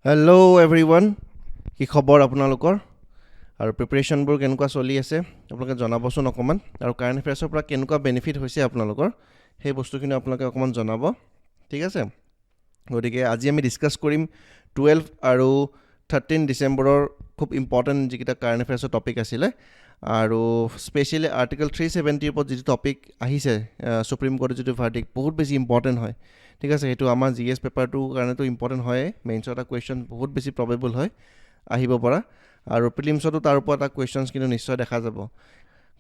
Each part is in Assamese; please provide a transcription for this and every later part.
হেল্ল' এভৰিৱান, কি খবৰ আপোনালোকৰ? আৰু প্ৰিপেৰেশ্যনবোৰ কেনেকুৱা চলি আছে আপোনালোকে জনাবচোন অকণমান। আৰু কাৰেণ্ট এফেয়াৰ্ছৰ পৰা কেনেকুৱা বেনিফিট হৈছে আপোনালোকৰ সেই বস্তুখিনি আপোনালোকে অকণমান জনাব, ঠিক আছে? গতিকে আজি আমি ডিছকাছ কৰিম 12 আৰু 13 ডিচেম্বৰৰ খুব ইম্পৰ্টেণ্ট যিকেইটা কাৰেণ্ট এফেয়াৰ্ছৰ টপিক আছিলে। আৰু স্পেচিয়েলি আৰ্টিকল 370ৰ ওপৰত যিটো টপিক আহিছে, সুপ্ৰিম কোৰ্টৰ যিটো ভাৰ্ডিক্ট, বহুত বেছি ইম্পৰ্টেণ্ট হয়, ঠিক আছে? সেইটো আমাৰ GS পেপাৰটোৰ কাৰণেতো ইম্পৰ্টেণ্ট হয়ে। মেইনছৰ এটা কুৱেশ্যন বহুত বেছি প্ৰবেবল হয় আহিব পৰা, আৰু প্ৰিলিমছতো তাৰ ওপৰত এটা কুৱেশ্যনছ কিন্তু নিশ্চয় দেখা যাব।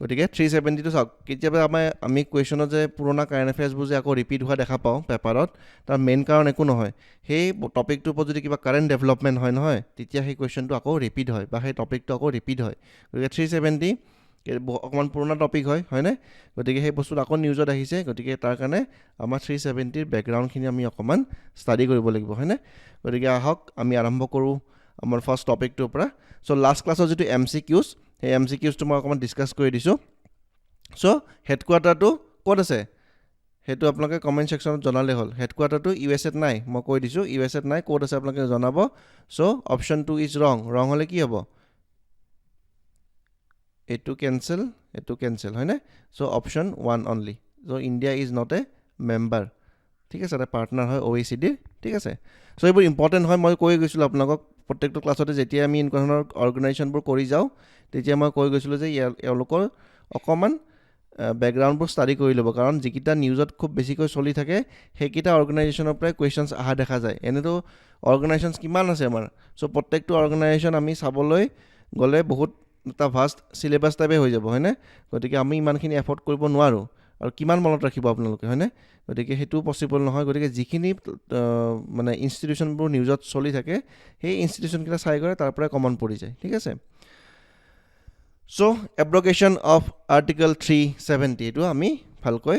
গতিকে 370টো চাওক, কেতিয়াবা আমি কুৱেশ্যনত যে পুৰণা কাৰেণ্ট এফেয়াৰ্ছবোৰ যে আকৌ ৰিপিট হোৱা দেখা পাওঁ পেপাৰত, তাৰ মেইন কাৰণ একো নহয়। সেই টপিকটোৰ ওপৰত যদি কিবা কাৰেণ্ট ডেভেলপমেণ্ট হয় নহয়, তেতিয়া সেই কুৱেশ্যনটো আকৌ ৰিপিট হয় বা সেই টপিকটো আকৌ ৰিপিট হয়। গতিকে 370 অকণমান পুৰণা টপিক হয়, হয়নে? গতিকে সেই বস্তুটো আকৌ নিউজত আহিছে, গতিকে তাৰ কাৰণে আমাৰ 370ৰ বেকগ্ৰাউণ্ডখিনি আমি অকণমান ষ্টাডি কৰিব লাগিব, হয়নে? গতিকে আহক আমি আৰম্ভ কৰোঁ আমাৰ ফাৰ্ষ্ট টপিকটোৰ পৰা। চ' লাষ্ট ক্লাছৰ যিটো MCQs, সেই MCQsটো মই অকণমান ডিছকাছ কৰি দিছোঁ। চ' হেডকোৱাৰ্টাৰটো ক'ত আছে সেইটো আপোনালোকে কমেণ্ট ছেকশ্যনত জনালে হ'ল। হেডকোৱাৰ্টাৰটো USAত নাই, মই কৈ দিছোঁ USAত নাই। ক'ত আছে আপোনালোকে জনাব। চ' অপশ্যন 2 ইজ ৰং হ'লে কি হ'ব? এইটো কেঞ্চেল হয়নে? So' option 1 only. So' India is not a member, ঠিক আছে? এটা পাৰ্টনাৰ হয় OECD, ঠিক আছে? চ' এইবোৰ ইম্পৰ্টেণ্ট হয়। মই কৈ গৈছিলোঁ আপোনালোকক প্ৰত্যেকটো ক্লাছতে, যেতিয়া আমি এনেকুৱা ধৰণৰ অৰ্গেনাইজেশ্যনবোৰ কৰি যাওঁ, তেতিয়া মই কৈ গৈছিলোঁ যে এওঁলোকৰ অকণমান বেকগ্ৰাউণ্ডবোৰ ষ্টাডি কৰি ল'ব, কাৰণ যিকেইটা নিউজত খুব বেছিকৈ চলি থাকে সেইকেইটা অৰ্গেনাইজেশ্যনৰ পৰাই কুৱেশ্যনছ অহা দেখা যায়। এনেতো অৰ্গেনাইজেশ্যনছ কিমান আছে আমাৰ। চ' প্ৰত্যেকটো অৰ্গেনাইজেশ্যন আমি চাবলৈ গ'লে বহুত এটা ভাষ্ট চিলেবাছ টাইপে হৈ যাব, হয়নে? গতিকে আমি ইমানখিনি এফৰ্ড কৰিব নোৱাৰোঁ, আৰু কিমান মনত ৰাখিব আপোনালোকে, হয়নে? গতিকে সেইটোও পচিবল নহয়। গতিকে যিখিনি মানে ইনষ্টিটিউশ্যনবোৰ নিউজত চলি থাকে সেই ইনষ্টিটিউশ্যনকেইটা চাই গ'লে তাৰ পৰাই কমন পৰি যায়, ঠিক আছে? চ' এব্ৰগেশ্যন অফ আৰ্টিকল 370, এইটো আমি ভালকৈ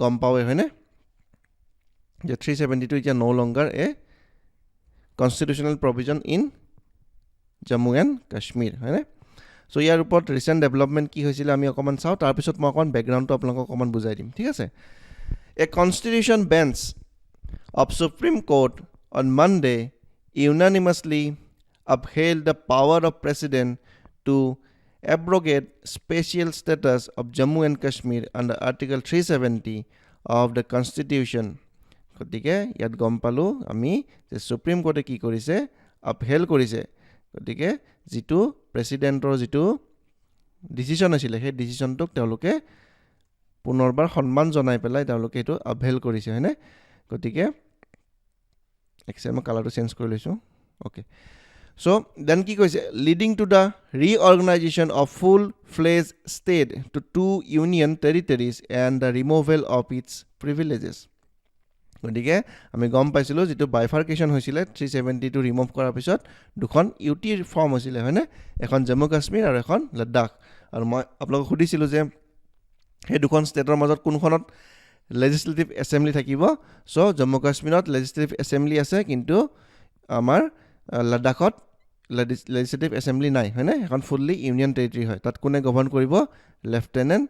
গম পাওঁৱেই, হয়নে? যে 370টো এতিয়া no' longer a constitutional provision in Jammu and Kashmir, হয়নে? চ' ইয়াৰ ওপৰত ৰিচেণ্ট ডেভেলপমেণ্ট কি হৈছিলে আমি অকণমান চাওঁ, তাৰপিছত মই অকণমান বেকগ্ৰাউণ্ডটো আপোনালোকক অকণমান বুজাই দিম, ঠিক আছে? A constitution bench of Supreme Court on Monday unanimously upheld the power of President to abrogate special status of Jammu and Kashmir under Article 370 of the Constitution. গতিকে ইয়াত গম পালোঁ আমি যে সুপ্ৰিম কোৰ্টে কি কৰিছে, আপহেল কৰিছে। গতিকে যিটো প্ৰেছিডেণ্টৰ যিটো ডিচিশ্যন আছিলে সেই ডিচিশ্যনটোক তেওঁলোকে পুনৰবাৰ সন্মান জনাই পেলাই তেওঁলোকে এইটো আপহেল কৰিছে, হয়নে? গতিকে মই কালাৰটো চেঞ্জ কৰি লৈছোঁ, অ'কে। চ' দেন কি কৈছে, leading to the reorganization of full fledged state to 2 union territories and the removal of its privileges. গতিকে আমি গম পাইছিলোঁ যিটো বাইফাৰ্কেশ্যন হৈছিলে 370টো ৰিমুভ কৰাৰ পিছত দুখন UTৰ ফৰ্ম হৈছিলে, হয়নে? এখন জম্মু কাশ্মীৰ আৰু এখন লাডাখ। আৰু মই আপোনালোকক সুধিছিলোঁ যে সেই দুখন ষ্টেটৰ মাজত কোনখনত লেজিছলেটিভ এছেম্বলি থাকিব। চ' জম্মু কাশ্মীৰত লেজিছলেটিভ এছেম্বলি আছে, কিন্তু আমাৰ লাডাখত লেজিছলেটিভ এছেম্বলি নাই, হয়নে? এখন ফুল্লি ইউনিয়ন টেৰিটৰী হয়। তাত কোনে গভৰ্ণ কৰিব? লেফটেনেণ্ট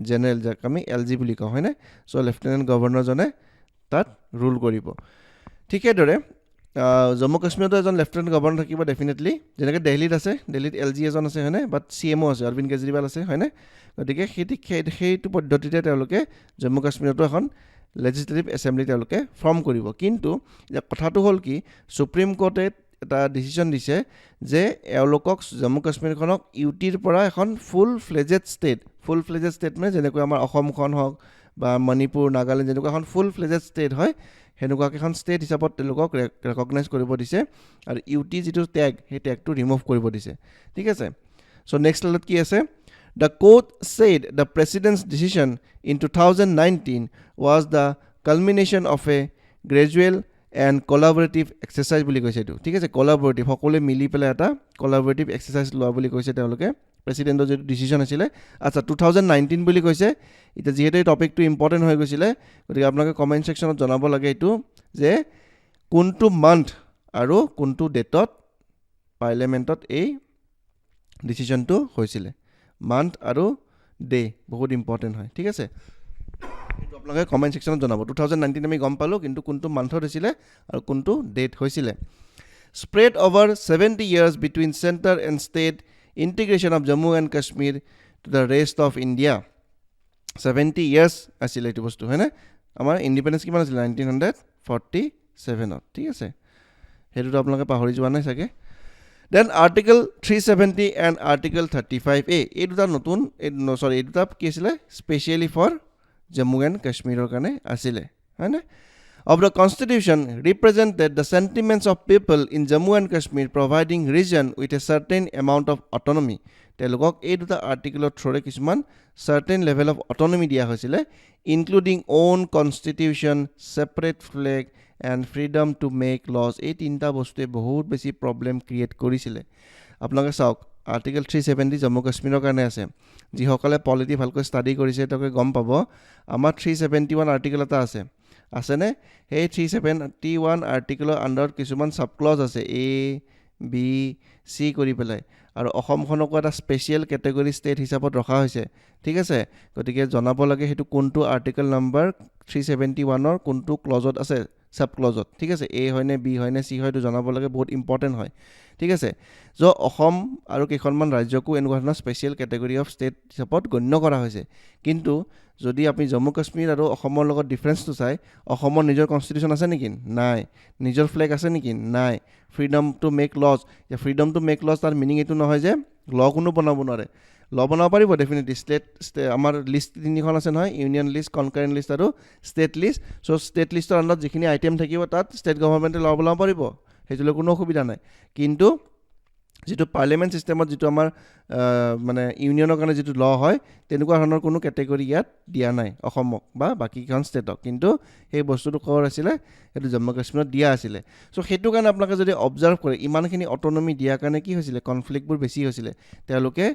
জেনেৰেল, যাক আমি LG বুলি কওঁ, হয়নে? চ' লেফটেনেণ্ট গভৰ্ণৰজনে তাত ৰুল কৰিব। ঠিক সেইদৰে জম্মু কাশ্মীৰতো এজন লেফটেনেণ্ট গভৰ্ণৰ থাকিব ডেফিনেটলি, যেনেকৈ দিল্লীত আছে। দিল্লীত LG এজন আছে, হয়নে? বাট CMO আছে, অৰবিন্দ কেজৰিৱাল আছে, হয়নে? গতিকে সেইটো পদ্ধতিতে তেওঁলোকে জম্মু কাশ্মীৰতো এখন লেজিছলেটিভ এছেম্বলি তেওঁলোকে ফৰ্ম কৰিব। কিন্তু কথাটো হ'ল কি, সুপ্ৰিম কোৰ্টে এটা ডিচিশ্যন দিছে যে এওঁলোকক জম্মু কাশ্মীৰখনক UTৰ পৰা এখন ফুল ফ্লেজেড ষ্টেট মানে যেনেকৈ আমাৰ অসমখন হওক বা মণিপুৰ, নাগালেণ্ড, যেনেকুৱা এখন ফুল ফ্লেজেড ষ্টেট হয়, সেনেকুৱাকৈ এখন ষ্টেট হিচাপত তেওঁলোকক ৰেকগনাইজ কৰিব দিছে। আৰু UT যিটো টেগ, সেই টেগটো ৰিমুভ কৰিব দিছে, ঠিক আছে? চ' নেক্সট লাইনত কি আছে, The court said the president's decision in 2019 was the culmination of a gradual and collaborative exercise বুলি কৈছে এইটো, ঠিক আছে? কলাবৰেটিভ, সকলোৱে মিলি পেলাই এটা কলাবৰেটিভ এক্সাৰচাইজ লোৱা বুলি কৈছে তেওঁলোকে। প্ৰেছিডেণ্টৰ যিটো ডিচিশ্যন আছিলে, আচ্ছা 2019 বুলি কৈছে। এতিয়া যিহেতু এই টপিকটো ইম্পৰ্টেণ্ট হৈ গৈছিলে, গতিকে আপোনালোকে কমেণ্ট ছেকশ্যনত জনাব লাগে এইটো যে কোনটো মান্থ আৰু কোনটো ডেটত পাৰ্লিয়ামেণ্টত এই ডিচিশ্যনটো হৈছিলে। মান্থ আৰু ডে বহুত ইম্পৰ্টেণ্ট হয়, ঠিক আছে? এইটো আপোনালোকে কমেণ্ট ছেকশ্যনত জনাব। 2019 আমি গম পালোঁ, কিন্তু কোনটো মান্থত হৈছিলে আৰু কোনটো ডেট হৈছিলে। spread over 70 years between center and state integration of Jammu and Kashmir to the rest of India. 70 years আছিলে এইটো বস্তু হয় না আমাৰ ইন্ডিপেন্ডেন্স কিমান আছিল 1947 ঠিক আছে হেতুটো আপোনালোকে পাহৰি যোৱা নাই সাকে then article 370 and article 35A এই দুটা নতুন সৰি এই দুটা কি আছিল specially for Jammu and Kashmir কাৰণে আছিল হয় না of the constitution represented the sentiments of people in Jammu and Kashmir providing region with a certain amount of autonomy telokok ei duta article thore kisuman certain level of autonomy dia hoisile including own constitution separate flag and freedom to make laws ei tinta bostu bahut beshi problem create korisile apnaloke sauk article 370 Jammu Kashmir karone ase ji hokale polity bhalko study korise toke gom pabo amar 371 article eta ase আসেনে এই 371 আৰ্টিকেলৰ আন্ডাৰত কিছুমান সাব ক্লজ আছে এ বি সি কৰি পেলাই আৰু অসমখনক এটা স্পেশাল ক্যাটেগৰি ষ্টেট হিচাপত ৰখা হৈছে ঠিক আছে গতিকে জনাব লাগে হেতু কোনটো আৰ্টিকেল নাম্বাৰ 371 ৰ কোনটো ক্লজত আছে সাব ক্লজত ঠিক আছে এ হয়নে বি হয়নে সি হয়তো জনাব লাগে বহুত ইম্পৰ্টেন্ট হয় ঠিক আছে যে অসম আৰু কেইখনমান ৰাজ্যকো এনেকুৱা ধৰণৰ স্পেশাল ক্যাটেগৰি অফ ষ্টেট হিচাপত গণ্য কৰা হৈছে কিন্তু যদি আপনি জম্মু কাশ্মীৰ আৰু অসমৰ লগত ডিফাৰেন্সটো চাই অসমৰ নিজৰ কনস্টিটিউশন আছে নেকি নাই নিজৰ ফ্ল্যাগ আছে নেকি নাই ফ্ৰীডম টু মেক লজ या ফ্ৰীডম টু মেক লজ তাৰ মিনিং এটো নহয় যে ল কোনো বনাব নোৱাৰে ল বনাব পাৰিব ডেফিনেটলি ষ্টেট আমাৰ লিষ্ট তিনিখন আছে নহয় ইউনিয়ন লিষ্ট কনকাৰেন্ট লিষ্ট আৰু ষ্টেট লিষ্ট সো ষ্টেট লিষ্টৰ আন্ডাৰত যিখিনি আইটেম থাকিব তাত ষ্টেট গভৰ্ণমেণ্টে ল বনাব পাৰিব হেতুলে কোনো অসুবিধা নাই কিন্তু যেটো পাৰ্লিয়ামেন্ট সিস্টেমত যেটো আমাৰ মানে ইউনিয়নৰ কাৰণে যেটো ল হয় তেনেকুৱা ধৰণৰ কোনো ক্যাটেগৰি ইয়াত দিয়া নাই অসমক বা বাকি খন ষ্টেটক কিন্তু এই বস্তুটো কৰ আছিল এটো জম্মু কাশ্মীৰত দিয়া আছিল সো হেতু কাৰণে আপোনালোকে যদি অবজাৰ্ভ কৰে ইমানখিনি অটোনমি দিয়া কাৰণে কি হৈছিল কনফ্লিক্টবোৰ বেছি হৈছিল তেওঁলোকে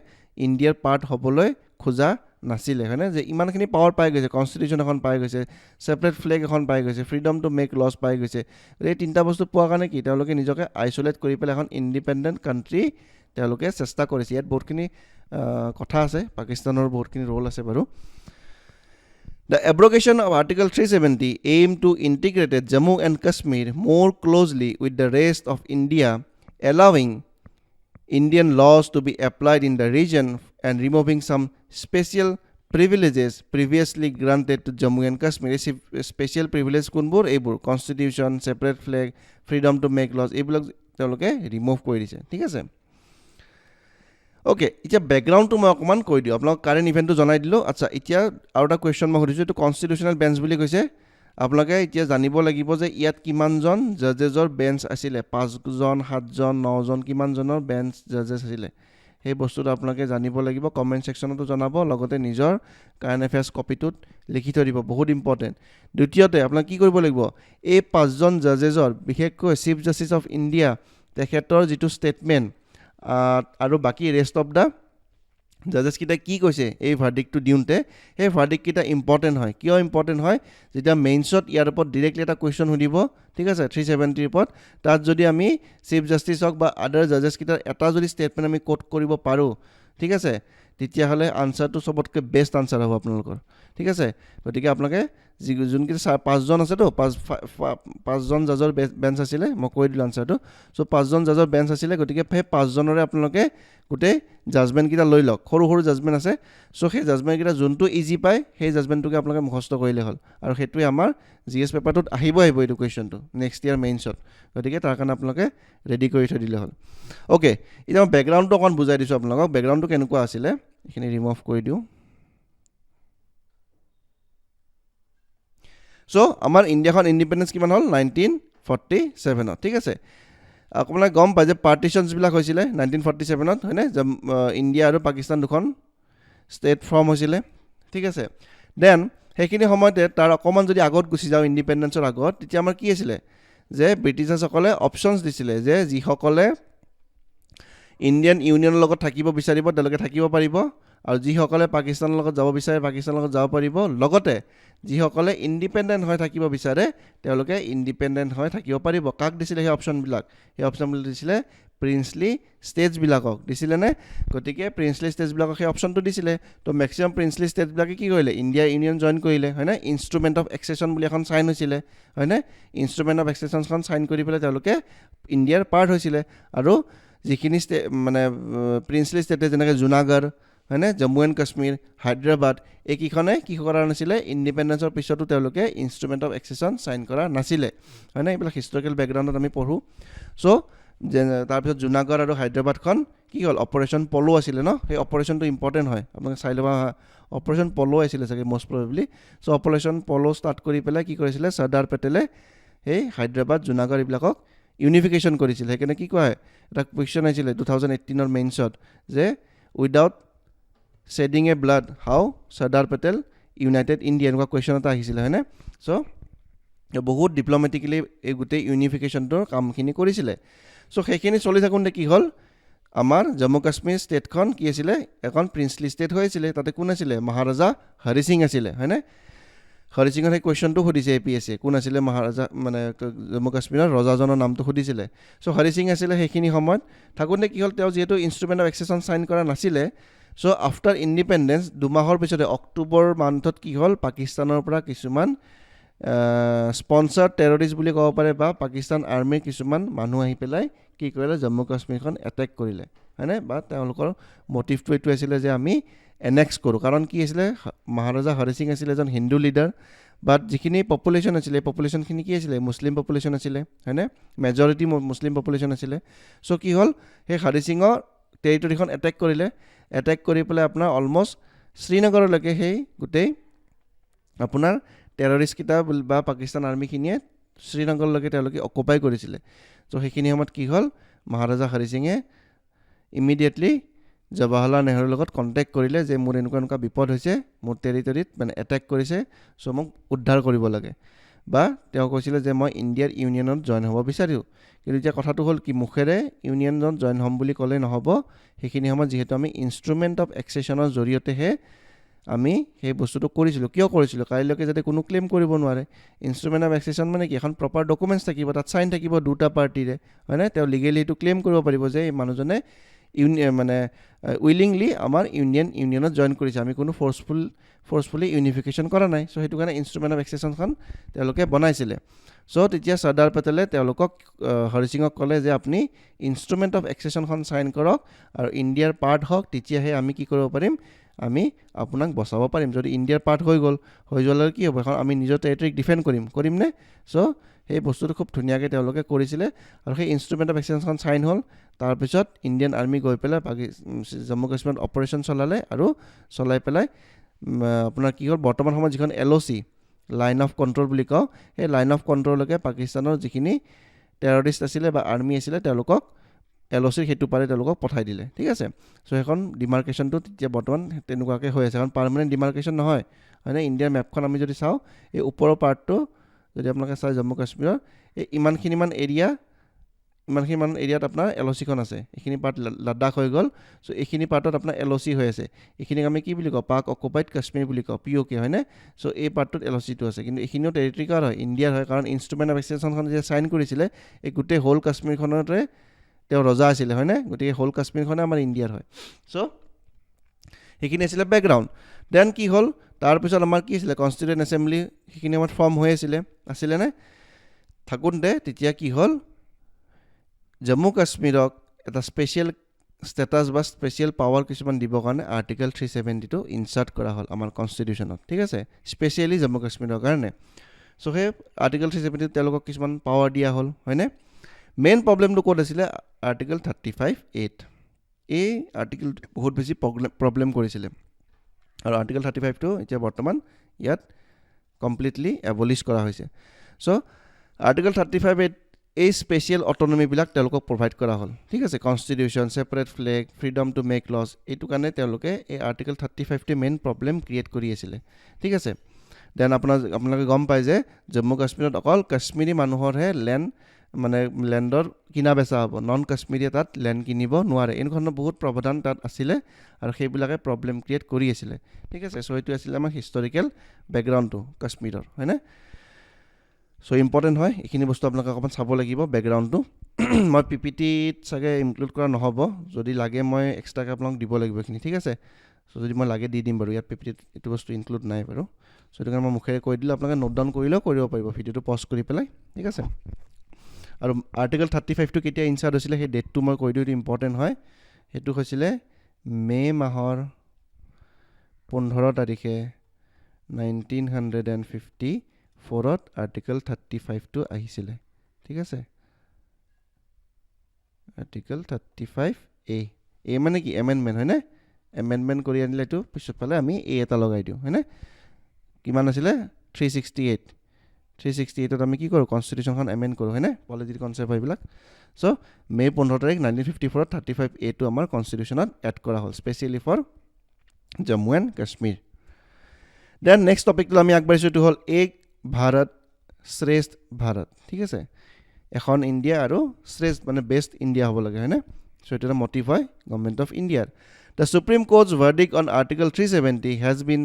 ইণ্ডিয়াৰ পাৰ্ট হ'বলৈ খোজা নাছিলে হয়নে যে ইমানখিনি পাৱাৰ পাই গৈছে কনস্টিটিউশন এখন পাই গৈছে সেপাৰেট ফ্ল্যাগ এখন পাই গৈছে ফ্ৰীডম টু মেক লজ পাই গৈছে এই তিনটা বস্তু পোৱা কাৰণে কি তেওঁলোকে নিজকে আইসোলেট কৰি পেলাই এখন ইন্ডিপেন্ডেন্ট কান্ট্ৰি তেওঁলোকে চেষ্টা কৰিছে ইয়াত বহুতখিনি কথা আছে পাকিস্তানৰ বহুতখিনি ৰোল আছে বাৰু The abrogation of Article 370 aimed to integrate Jammu and Kashmir more closely with the rest of India, allowing Indian laws to be applied in the region and removing some special privileges previously granted to Jammu and Kashmir. Special privilege kunbur ebur constitution, separate flag, freedom to make laws ebilok teloke remove kori dise. Thik ase? Okay, এতিয়া ব্যাকগ্ৰাউণ্ডটো মই অকমান কৈ দিও আপোনাক কাৰেন্ট ইভেন্টটো জনাই দিলো আচ্ছা এতিয়া আৰু এটা কোৱেশ্চন মই সুধিছো এটো কনস্টিটিউশনাল বেঞ্চ বুলি কৈছে আপোনালোকে এতিয়া জানিব লাগিব যে ইয়াত কিমানজন জজেছৰ বেঞ্চ আছিল 5 জন 7 জন 9 জন কিমানজনৰ বেঞ্চ জজেছ আছিল এই বস্তুটো আপোনালোকে জানিব লাগিব কমেন্ট সেকশনতো জনাব লগতে নিজৰ কাৰেন্ট এফেয়াৰ্স কপিটোত লিখি থৈ দিব বহুত ইম্পৰ্টেন্ট দ্বিতীয়তে আপোনাক কি কৰিব লাগিব এই 5 জন জজেছৰ বিশেষকৈ চিফ জাস্টিস অফ ইণ্ডিয়া তেখেতৰ যেটো ষ্টেটমেন্ট আৰু বাকি ৰেষ্ট অফ দা জাজেছ কিটা কি কৈছে এই ভাৰ্ডিক্টটো দিউতে এই ভাৰ্ডিক্ট কিটা ইম্পৰ্টেন্ট হয় কিয় ইম্পৰ্টেন্ট হয় যেটা মেইনছত ইয়াৰ ওপৰত ডাইৰেক্টলি এটা কোৱেশ্চন সুধিব ঠিক আছে 370 ওপৰত তাত যদি আমি চিফ জাস্টিস হক বা আদাৰ জাজেছ কিটাৰ এটা যদি ষ্টেটমেন্ট আমি কোট কৰিব পাৰো ঠিক আছে তেতিয়া হলে আনসাৰটো সবতকৈ বেস্ট আনসাৰ হ'ব আপোনালোকৰ ঠিক আছে গতিকে আপোনালোকে যোন কি 5 জন আছে তো 5 জন জাজৰ বেঞ্চ আছিল মই কৈ দিল আনসাৰটো সো 5 জন জাজৰ বেঞ্চ আছিল গতিকে 5 জনৰে আপোনালোকে গুটে জাজমেন্ট কিটা লৈ লওক সৰু সৰু জাজমেন্ট আছে সো সেই জাজমেন্ট কিটা যোনটো ইজি পায় সেই জাজমেন্টটোকে আপোনালোকে মুখস্থ কৰিলে হ'ল আৰু হেতুৱে আমাৰ জিএস পেপাৰটোত আহিব এইটো কোৱেশ্চনটো নেক্সট ইয়াৰ মেইনছত গতিকে তাৰ কাৰণে আপোনালোকে ৰেডি কৰি থৈ দিলে হ'ল ওকে এতিয়া মই ব্যাকগ্ৰাউণ্ডটো অকন বুজাই দিছো আপোনালোকক ব্যাকগ্ৰাউণ্ডটো কেনেকুৱা আছিল এখিনি ৰিমুভ কৰি দিও সো আমাৰ ইণ্ডিয়াখন ইন্ডিপেন্ডেন্স কিমান হ'ল 1947 ঠিক আছে আপোনালোকে গম পায় যে পাৰ্টিশনছ বিলাক হৈছিল 1947 হয়নে ইণ্ডিয়া আৰু পাকিস্তান দুখন ষ্টেট ফৰ্ম হৈছিল ঠিক আছে দেন হেখিনি সময়তে তাৰ অকমান যদি আগত গুছি যাও ইন্ডিপেন্ডেন্সৰ আগত তেতিয়া আমাৰ কি আছিল যে ব্ৰিটিছসকলে অপচনছ দিছিল যে যি সকলে ইণ্ডিয়ান ইউনিয়নৰ লগত থাকিব বিচাৰিব তেওঁলোকে থাকিব পাৰিব আৰু যিসকলে পাকিস্তানৰ লগত যাব বিচাৰে পাকিস্তানৰ লগত যাব পাৰিব লগতে যিসকলে ইণ্ডিপেণ্ডেণ্ট হৈ থাকিব বিচাৰে তেওঁলোকে ইণ্ডিপেণ্ডেণ্ট হৈ থাকিব পাৰিব কাক দিছিলে সেই অপশ্যনবিলাক সেই অপশ্যনবিলাক দিছিলে প্ৰিন্সলি ষ্টেটছবিলাকক দিছিলেনে গতিকে প্ৰিন্সলি ষ্টেটছবিলাকক সেই অপশ্যনটো দিছিলে তো মেক্সিমাম প্ৰিন্সলি ষ্টেটছবিলাকে কি কৰিলে ইণ্ডিয়া ইউনিয়ন জইন কৰিলে হয়নে ইনষ্ট্ৰুমেণ্ট অফ এক্সেছন বুলি এখন চাইন হৈছিলে হয়নে ইনষ্ট্ৰুমেণ্ট অফ এক্সেছনখন চাইন কৰি পেলাই তেওঁলোকে ইণ্ডিয়াৰ পাৰ্ট হৈছিলে আৰু যিখিনি মানে প্ৰিন্সলি ষ্টেটে যেনেকৈ জুনাগড় হয়নে জম্মু এণ্ড কাশ্মীৰ হায়দৰাবাদ এইকেইখনে কি কৰা নাছিলে ইণ্ডিপেণ্ডেঞ্চৰ পিছতো তেওঁলোকে ইনষ্ট্ৰুমেণ্ট অফ এক্সেছন চাইন কৰা নাছিলে হয়নে এইবিলাক হিষ্টৰিকেল বেকগ্ৰাউণ্ডত আমি পঢ়োঁ চ' তাৰপিছত জুনাগড় আৰু হায়দৰাবাদখন কি হ'ল অপাৰেশ্যন পলো আছিলে ন সেই অপাৰেশ্যনটো ইম্পৰ্টেণ্ট হয় আপোনালোকে চাই ল'ব অপাৰেশ্যন পলো আছিলে চাগে মষ্ট প্ৰবেবলি চ' অপাৰেশ্যন পলো ষ্টাৰ্ট কৰি পেলাই কি কৰিছিলে চৰ্দাৰ পেটেলে সেই হায়দৰাবাদ জুনাগড় এইবিলাকক ইউনিফিকেশ্যন কৰিছিলে সেইকাৰণে কি কোৱা হয় এটা কুৱেশ্যন আহিছিলে 2018 মেইনছত যে উইদাউট ছেডিং এ ব্লাড হাউ চৰ্দাৰ পেটেল ইউনাইটেড ইণ্ডিয়া এনেকুৱা কুৱেশ্যন এটা আহিছিলে হয়নে চ' বহুত ডিপ্ল'মেটিকেলি এই গোটেই ইউনিফিকেশ্যনটোৰ কামখিনি কৰিছিলে চ' সেইখিনি চলি থাকোঁতে কি হ'ল আমাৰ জম্মু কাশ্মীৰ ষ্টেটখন কি আছিলে এখন প্ৰিন্সলি ষ্টেট হৈ আছিলে তাতে কোন আছিলে মহাৰাজা হৰি সিং আছিলে হয়নে হৰি সিঙৰ সেই কুৱেশ্যনটো সুধিছে APSC কোন আছিলে মহাৰাজা মানে জম্মু কাশ্মীৰৰ ৰজাজনৰ নামটো সুধিছিলে চ' হৰি সিং আছিলে সেইখিনি সময়ত থাকোঁতে কি হ'ল তেওঁ যিহেতু ইনষ্ট্ৰুমেণ্ট অফ এক্সেছন চাইন কৰা নাছিলে চ' আফটাৰ ইণ্ডিপেণ্ডেঞ্চ দুমাহৰ পিছতে অক্টোবৰ মান্থত কি হ'ল পাকিস্তানৰ পৰা কিছুমান স্পনচাৰ টেৰৰিষ্ট বুলি ক'ব পাৰে বা পাকিস্তান আৰ্মিৰ কিছুমান মানুহ আহি পেলাই কি কৰিলে জম্মু কাশ্মীৰখন এটেক কৰিলে হয়নে বা তেওঁলোকৰ মটিভটো এইটো আছিলে যে আমি এনেক্স কৰোঁ কাৰণ কি আছিলে মহাৰাজা হৰি সিং আছিলে এজন হিন্দু লিডাৰ বাট যিখিনি পপুলেশ্যন আছিলে এই পপুলেশ্যনখিনি কি আছিলে মুছলিম পপুলেশ্যন আছিলে হয়নে মেজৰিটি মুছলিম পপুলেশ্যন আছিলে চ' কি হ'ল সেই হৰি সিঙৰ টেৰিটৰিখন এটেক কৰিলে এটেক কৰি পেলাই আপোনাৰ অলমষ্ট শ্ৰীনগৰলৈকে সেই গোটেই আপোনাৰ টেৰৰিষ্টকেইটা বা পাকিস্তান আৰ্মিখিনিয়ে শ্ৰীনগৰলৈকে তেওঁলোকে অকুপাই কৰিছিলে ত' সেইখিনি সময়ত কি হ'ল মহাৰাজা হৰি সিঙে ইমিডিয়েটলি জৱাহৰলাল নেহৰুৰ লগত কণ্টেক্ট কৰিলে যে মোৰ এনেকুৱা বিপদ হৈছে মোৰ টেৰিটৰিত মানে এটেক কৰিছে চ' মোক উদ্ধাৰ কৰিব লাগে বা তেওঁ কৈছিলে যে মই ইণ্ডিয়াৰ ইউনিয়নত জইন হ'ব বিচাৰোঁ কিন্তু এতিয়া কথাটো হ'ল কি মুখেৰে ইউনিয়নত জইন হ'ম বুলি ক'লে নহ'ব সেইখিনি সময়ত যিহেতু আমি ইনষ্ট্ৰুমেণ্ট অফ এক্সেছনৰ জৰিয়তেহে আমি সেই বস্তুটো কৰিছিলোঁ কিয় কৰিছিলোঁ কাইলৈকে যাতে কোনো ক্লেইম কৰিব নোৱাৰে ইনষ্ট্ৰুমেণ্ট অফ এক্সেছন মানে কি এখন প্ৰপাৰ ডকুমেণ্টছ থাকিব তাত চাইন থাকিব দুটা পাৰ্টিৰে হয়নে তেওঁ লিগেলি এইটো ক্লেইম কৰিব পাৰিব যে এই মানুহজনে মানে উইলিংলি আমাৰ ইউনিয়নত জইন কৰিছে আমি কোনো ফ'ৰ্চফুলি ইউনিফিকেশ্যন কৰা নাই চ' সেইটো কাৰণে ইনষ্ট্ৰুমেণ্ট অফ এক্সেছনখন তেওঁলোকে বনাইছিলে চ' তেতিয়া চৰ্দাৰ পেটেলে তেওঁলোকক হৰি সিঙক ক'লে যে আপুনি ইনষ্ট্ৰুমেণ্ট অফ এক্সেছনখন চাইন কৰক আৰু ইণ্ডিয়াৰ পাৰ্ট হওক তেতিয়াহে আমি কি কৰিব পাৰিম আমি আপোনাক বচাব পাৰিম যদি ইণ্ডিয়াৰ পাৰ্ট হৈ যোৱাৰ কি হ'ব এখন আমি নিজৰ টেৰিটৰিক ডিফেণ্ড কৰিম নে চ' সেই বস্তুটো খুব ধুনীয়াকৈ তেওঁলোকে কৰিছিলে আৰু সেই ইনষ্ট্ৰুমেণ্ট অফ এক্সেছনখন চাইন হ'ল তাৰপিছত ইণ্ডিয়ান আৰ্মি গৈ পেলাই জম্মু কাশ্মীৰত অপাৰেশ্যন চলালে আৰু চলাই পেলাই আপোনাৰ কি হ'ল বৰ্তমান সময়ত যিখন LOC লাইন অফ কণ্ট্ৰল বুলি কওঁ সেই লাইন অফ কণ্ট্ৰললৈকে পাকিস্তানৰ যিখিনি টেৰৰিষ্ট আছিলে বা আৰ্মি আছিলে তেওঁলোকক LOCৰ সেইটো পাৰে তেওঁলোকক পঠাই দিলে ঠিক আছে চ' সেইখন ডিমাৰ্কেশ্যনটো তেতিয়া বৰ্তমান তেনেকুৱাকৈ হৈ আছে কাৰণ পাৰ্মানেণ্ট ডিমাৰ্কেশ্যন নহয় হয়নে ইণ্ডিয়াৰ মেপখন আমি যদি চাওঁ এই ওপৰৰ পাৰ্টটো যদি আপোনালোকে চাই জম্মু কাশ্মীৰৰ এই ইমানখিনিমান এৰিয়াত আপোনাৰ LOCখন আছে এইখিনি পাৰ্ট লাডাখ হৈ গ'ল চ' এইখিনি পাৰ্টত আপোনাৰ LOC হৈ আছে এইখিনিক আমি কি বুলি কওঁ পাক অকুপাইড কাশ্মীৰ বুলি কওঁ POK হয়নে চ' এই পাৰ্টটোত LOCটো আছে কিন্তু এইখিনিও টেৰিটৰি কাৰ হয় ইণ্ডিয়াৰ হয় কাৰণ ইনষ্ট্ৰুমেণ্ট অফ এক্সেছনখন যেতিয়া চাইন কৰিছিলে এই গোটেই হোল কাশ্মীৰখনতে তেওঁ ৰজা আছিলে হয়নে গতিকে হোল কাশ্মীৰখনে আমাৰ ইণ্ডিয়াৰ হয় চ' সেইখিনি আছিলে বেকগ্ৰাউণ্ড দেন কি হ'ল তাৰপিছত আমাৰ কি আছিলে কনষ্টিটিউৱেণ্ট এছেম্বলি সেইখিনি আমাৰ ফৰ্ম হৈ আছিলেনে থাকোঁতে তেতিয়া কি হ'ল জম্মু কাশ্মীৰক এটা স্পেচিয়েল ষ্টেটাছ বা স্পেচিয়েল পাৱাৰ কিছুমান দিবৰ কাৰণে আৰ্টিকেল 372 ইনচাৰ্ট কৰা হ'ল আমাৰ কনষ্টিটিউশ্যনত ঠিক আছে স্পেচিয়েলি জম্মু কাশ্মীৰৰ কাৰণে চ' সেই আৰ্টিকেল 372 তেওঁলোকক কিছুমান পাৱাৰ দিয়া হ'ল হয়নে মেইন প্ৰব্লেমটো ক'ত আছিলে আৰ্টিকেল 35(8) এই আৰ্টিকেলটো বহুত বেছি প্ৰব্লেম কৰিছিলে আৰু আৰ্টিকেল 35টো এতিয়া বৰ্তমান ইয়াত কমপ্লিটলি এবলিছ কৰা হৈছে চ' আৰ্টিকেল 35(8) এই স্পেচিয়েল অট'নমিবিলাক তেওঁলোকক প্ৰভাইড কৰা হ'ল ঠিক আছে constitution separate flag freedom to make laws এইটো কাৰণে তেওঁলোকে এই আৰ্টিকেল 35টোৱে মেইন প্ৰব্লেম ক্ৰিয়েট কৰি আছিলে ঠিক আছে দেন আপোনালোকে গম পায় যে জম্মু কাশ্মীৰত অকল কাশ্মীৰী মানুহৰহে লেণ্ড মানে ল্যান্ডৰ কিনা বেচা হ'ব নন কাশ্মীৰীয়ে তাত ল্যান্ড কিনিব নোৱাৰে এনেখন বহুত প্ৰাৱধান তাত আছিলে আৰু সেইবিলাকে প্ৰবলেম ক্ৰিয়েট কৰি আছিলে ঠিক আছে সো এটো আছিল আমাৰ হিষ্টৰিকেল ব্যাকগ্ৰাউণ্ডটো কাশ্মীৰৰ হয়নে সো ইম্পৰ্টেন্ট হয় এইখিনি বস্তু আপোনাক অকমান চাব লাগিব ব্যাকগ্ৰাউণ্ডটো মই পিপিটিত সাগে ইনক্লুড কৰা নহব যদি লাগে মই এক্সট্ৰাকে আপোনাক দিব লাগিব এইখিনি ঠিক আছে সো যদি মই লাগে দি দিম বাৰু ইয়াত পিপিটিত এটো বস্তু ইনক্লুড নাই বাৰু সো এটো কাৰণ মই মুখেৰে কৈ দিলে আপোনাক নোট ডাউন কৰিলেও কৰিব পাৰিব ভিডিওটো পজ কৰি পেলাই ঠিক আছে আৰু আৰ্টিকল 35 টো কেতিয়া ইনসাৰ্ট হৈছিলে সেই ডেটটো মই কৈ দিও ইম্পৰ্টেন্ট হয় হেতু হৈছিলে মে মাহৰ 15 তাৰিখে 1954 ত আৰ্টিকল 35 টো আহিছিলে ঠিক আছে আৰ্টিকল 35 এ মানে কি এমেন্ডমেন্ট হয় না এমেন্ডমেন্ট কৰি আনিলে তো পিছত পালে আমি এ এটা লগাই দিও হয় না কিমান আছিলে 368 ত আমি কি কৰো কনস্টিটিউশনখন এমেন্ড কৰো হয় না পলিটিক্যাল কনসেপ্ট হইবিলাক সো মে 15 তাৰিখ 1954 35 এ টো আমাৰ কনস্টিটিউশনত এড কৰা হল specially for Jammu and Kashmir then next টপিকটো আমি আগবাঢ়িছো তো হল এক ভাৰত শ্ৰেষ্ঠ ভাৰত ঠিক আছে এখন ইন্ডিয়া আৰু শ্ৰেষ্ঠ মানে বেষ্ট ইন্ডিয়া হ'ব লাগে হয় না সো এটা মোটিভ হয় গভৰ্নমেন্ট অফ ইন্ডিয়াৰ The Supreme Court's verdict on Article 370 has been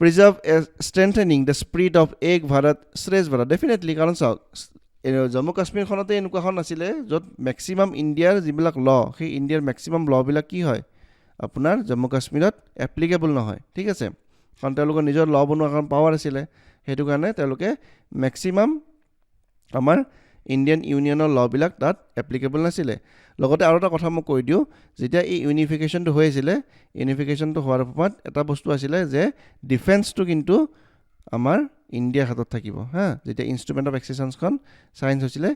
preserved as strengthening the spirit of Ek Bharat Shresth Bharat. Definitely, কাৰণ চাওক জম্মু কাশ্মীৰ খনতে এনেকুৱাখন আছিলে য'ত ম্যাক্সিমাম ইণ্ডিয়াৰ যিবিলাক ল সেই ইণ্ডিয়াৰ ম্যাক্সিমাম ল বিলাক কি হয় আপোনাৰ জম্মু কাশ্মীৰত এপ্লিকেবল নহয় ঠিক আছে কাৰণ তেওঁলোকৰ নিজৰ ল বনোৱাৰ কাৰণ পাৱাৰ আছিলে হেতু কাৰণে তেওঁলোকে ম্যাক্সিমাম আমাৰ ইণ্ডিয়ান ইউনিয়নৰ ল বিলাক তাত এপ্লিকেবল নাছিলে লগতে আৰু এটা কথা মই কৈ দিও যেতিয়া এই ইউনিফিকেশনটো হৈছিলে ইউনিফিকেশনটো হোৱাৰ সময়ত এটা বস্তু আছিলে যে ডিফেন্সটো কিন্তু আমাৰ ইণ্ডিয়াৰ হাতত থাকিব হা যেতিয়া ইনস্ট্ৰুমেন্ট অফ এক্সেশনখন সাইন হৈছিলে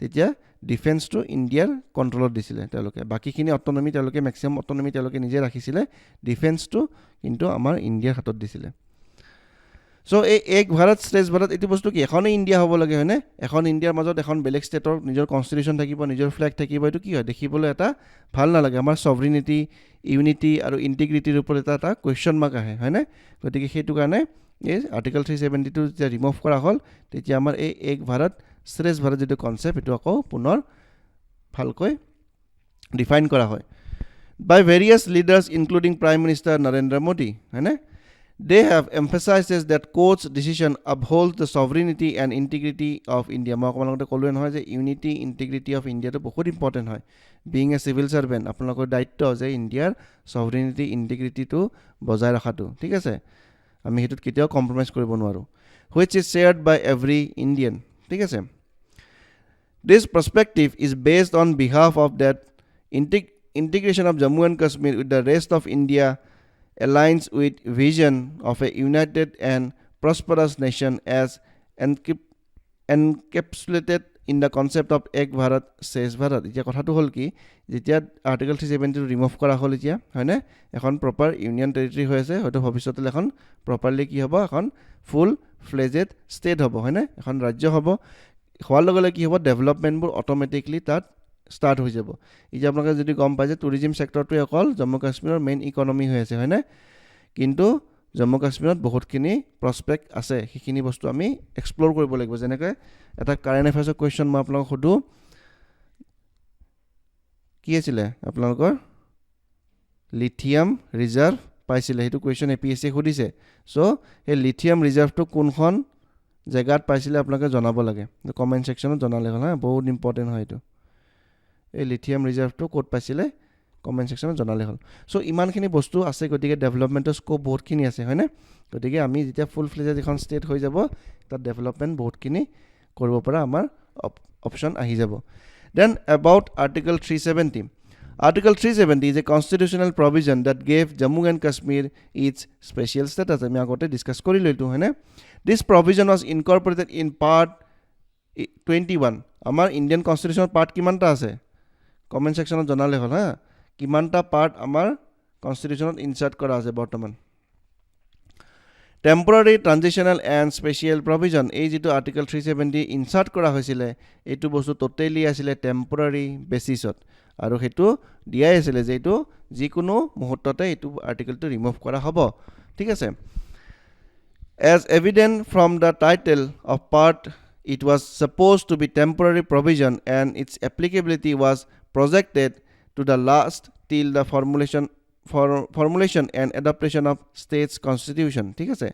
তেতিয়া ডিফেন্সটো ইণ্ডিয়াৰ কন্ট্ৰোলত দিছিলে তেওঁলোকে বাকিখিনি অটোনমি তেওঁলোকে ম্যাক্সিমাম অটোনমি তেওঁলোকে নিজে ৰাখিছিলে ডিফেন্সটো কিন্তু আমাৰ ইণ্ডিয়াৰ হাতত দিছিলে সো এই এক ভাৰত শ্ৰেষ্ঠ ভাৰত এটি বস্তু কি এখন ইন্ডিয়া হ'ব লাগে হয়নে এখন ইন্ডিয়াৰ মাজত এখন বেলেগ ষ্টেটৰ নিজৰ কনস্টিটিউশন থাকিব নিজৰ ফ্ল্যাগ থাকিব এটো কি হয় দেখিবলৈ এটা ভাল নালাগে আমাৰ সভৰিনিটি ইউনিটি আৰু ইন্টিগ্ৰিটিৰ ওপৰত এটা কোৱেশ্চন মাৰ্ক আহে হয়নে গতিকে হেতু কাৰণে এই আৰ্টিকল 372 যে ৰিমুভ কৰা হল তেতিয়া আমাৰ এই এক ভাৰত শ্ৰেষ্ঠ ভাৰত যেটো কনসেপ্ট এটো আকৌ পুনৰ ভালকৈ ডিফাইন কৰা হয় by various leaders including Prime Minister Narendra Modi হয়নে They have emphasized that court's decision upholds the sovereignty and integrity of India. মই আপোনালোকক ক'লোৱে নহয় যে ইউনিটি ইন্টিগ্ৰিটি অফ ইণ্ডিয়া তো বহুত ইম্পৰ্টেন্ট হয় বিং এ সিভিল সাৰ্ভেন্ট আপোনালোকৰ দায়িত্ব যে ইণ্ডিয়াৰ সভৰেনিটি ইন্টিগ্ৰিটি তো বজাই ৰখাটো ঠিক আছে আমি হেতুত কেতিয়াও কম্প্ৰমাইজ কৰিব নোৱাৰো which is shared by every Indian ঠিক আছে This perspective is based on behalf of that integration of Jammu and Kashmir with the rest of India aligns with vision of a united and prosperous nation as encapsulated in the concept of Ek Bharat Shresth Bharat এতিয়া কথাটো হল কি যেতিয়া আৰ্টিকল 370 ৰিমুভ কৰা হল এতিয়া হয়নে এখন প্ৰপাৰ ইউনিয়ন টেৰিটৰি হৈ আছে হয়তো ভৱিষ্যতে এখন প্ৰপাৰলি কি হ'ব এখন ফুল ফ্লেজেড ষ্টেট হ'ব হয়নে এখন ৰাজ্য হ'ব হোৱাৰ লগে লগে কি হ'ব ডেভেলপমেন্টবোৰ অটোমেটিকলি তাত স্টাৰ্ট হৈ যাব এই যে আপোনালোকে যদি গম পায় যে টুৰিজম সেক্টৰটো অকল জম্মু কাশ্মীৰৰ মেইন ইকোনমি হৈ আছে হয়নে কিন্তু জম্মু কাশ্মীৰত বহুতখিনি প্ৰসপেক্ট আছে সেইখিনি বস্তু আমি এক্সপ্লোৰ কৰিব লাগিব যেনেকৈ এটা কাৰেন্ট এফেয়াৰ্সৰ কোৱেশ্চন মই আপোনালোকক সুধো কি আছিল আপোনালোকৰ লিথিয়াম ৰিজাৰ্ভ পাইছিলে হেতু কোৱেশ্চন APSC সুধিছে সো এই লিথিয়াম ৰিজাৰ্ভটো কোনখন জায়গাত পাইছিলে আপোনালোকে জনাব লাগে কমেন্ট সেকশনত জনালে হ'ল হা বহুত ইম্পৰ্টেন্ট হয় এটো এই লিথিয়াম ৰিজাৰ্ভটো কোড পাইছিলে কমেন্ট সেকশনত জনালে হ'ল সো ইমানখিনি বস্তু আছে গতিকে ডেভেলপমেন্টৰ স্কোপ বহুতখিনি আছে হয়নে গতিকে আমি যেতিয়া ফুল ফ্লেজেড এখন ষ্টেট হৈ যাব তাত ডেভেলপমেন্ট বহুতখিনি কৰিব পৰা আমাৰ অপচন আহি যাব then about article 370 Article 370 is a constitutional provision that gave Jammu and Kashmir its special status আমি আগতে ডিসকাস কৰি লৈটো হয়নে This provision was incorporated in part 21 আমাৰ ইন্ডিয়ান কনস্টিটিউশনৰ পাৰ্ট কিমানটা আছে কমেন্ট সেকশনত জনালে হ'ল হা কিমানটা পাৰ্ট আমাৰ কনস্টিটিউশনত ইনসাৰ্ট কৰা আছে বৰ্তমান টেম্পৰাৰী ট্ৰানজিশনাল এণ্ড স্পেশাল প্ৰভিজন এই যেটো আৰ্টিকল 370 ইনসাৰ্ট কৰা হৈছিল এইটো বস্তু টোটালি আছিল টেম্পৰাৰী বেসিছত আৰু হেতু দিয়াই আছিল যে এইটো যিকোনো মুহূৰ্ততে এইটো আৰ্টিকলটো ৰিমুভ কৰা হ'ব ঠিক আছে As evident from the title of part it was supposed to be temporary provision and its applicability was projected to the last till the formulation and adaptation of states constitution ঠিক আছে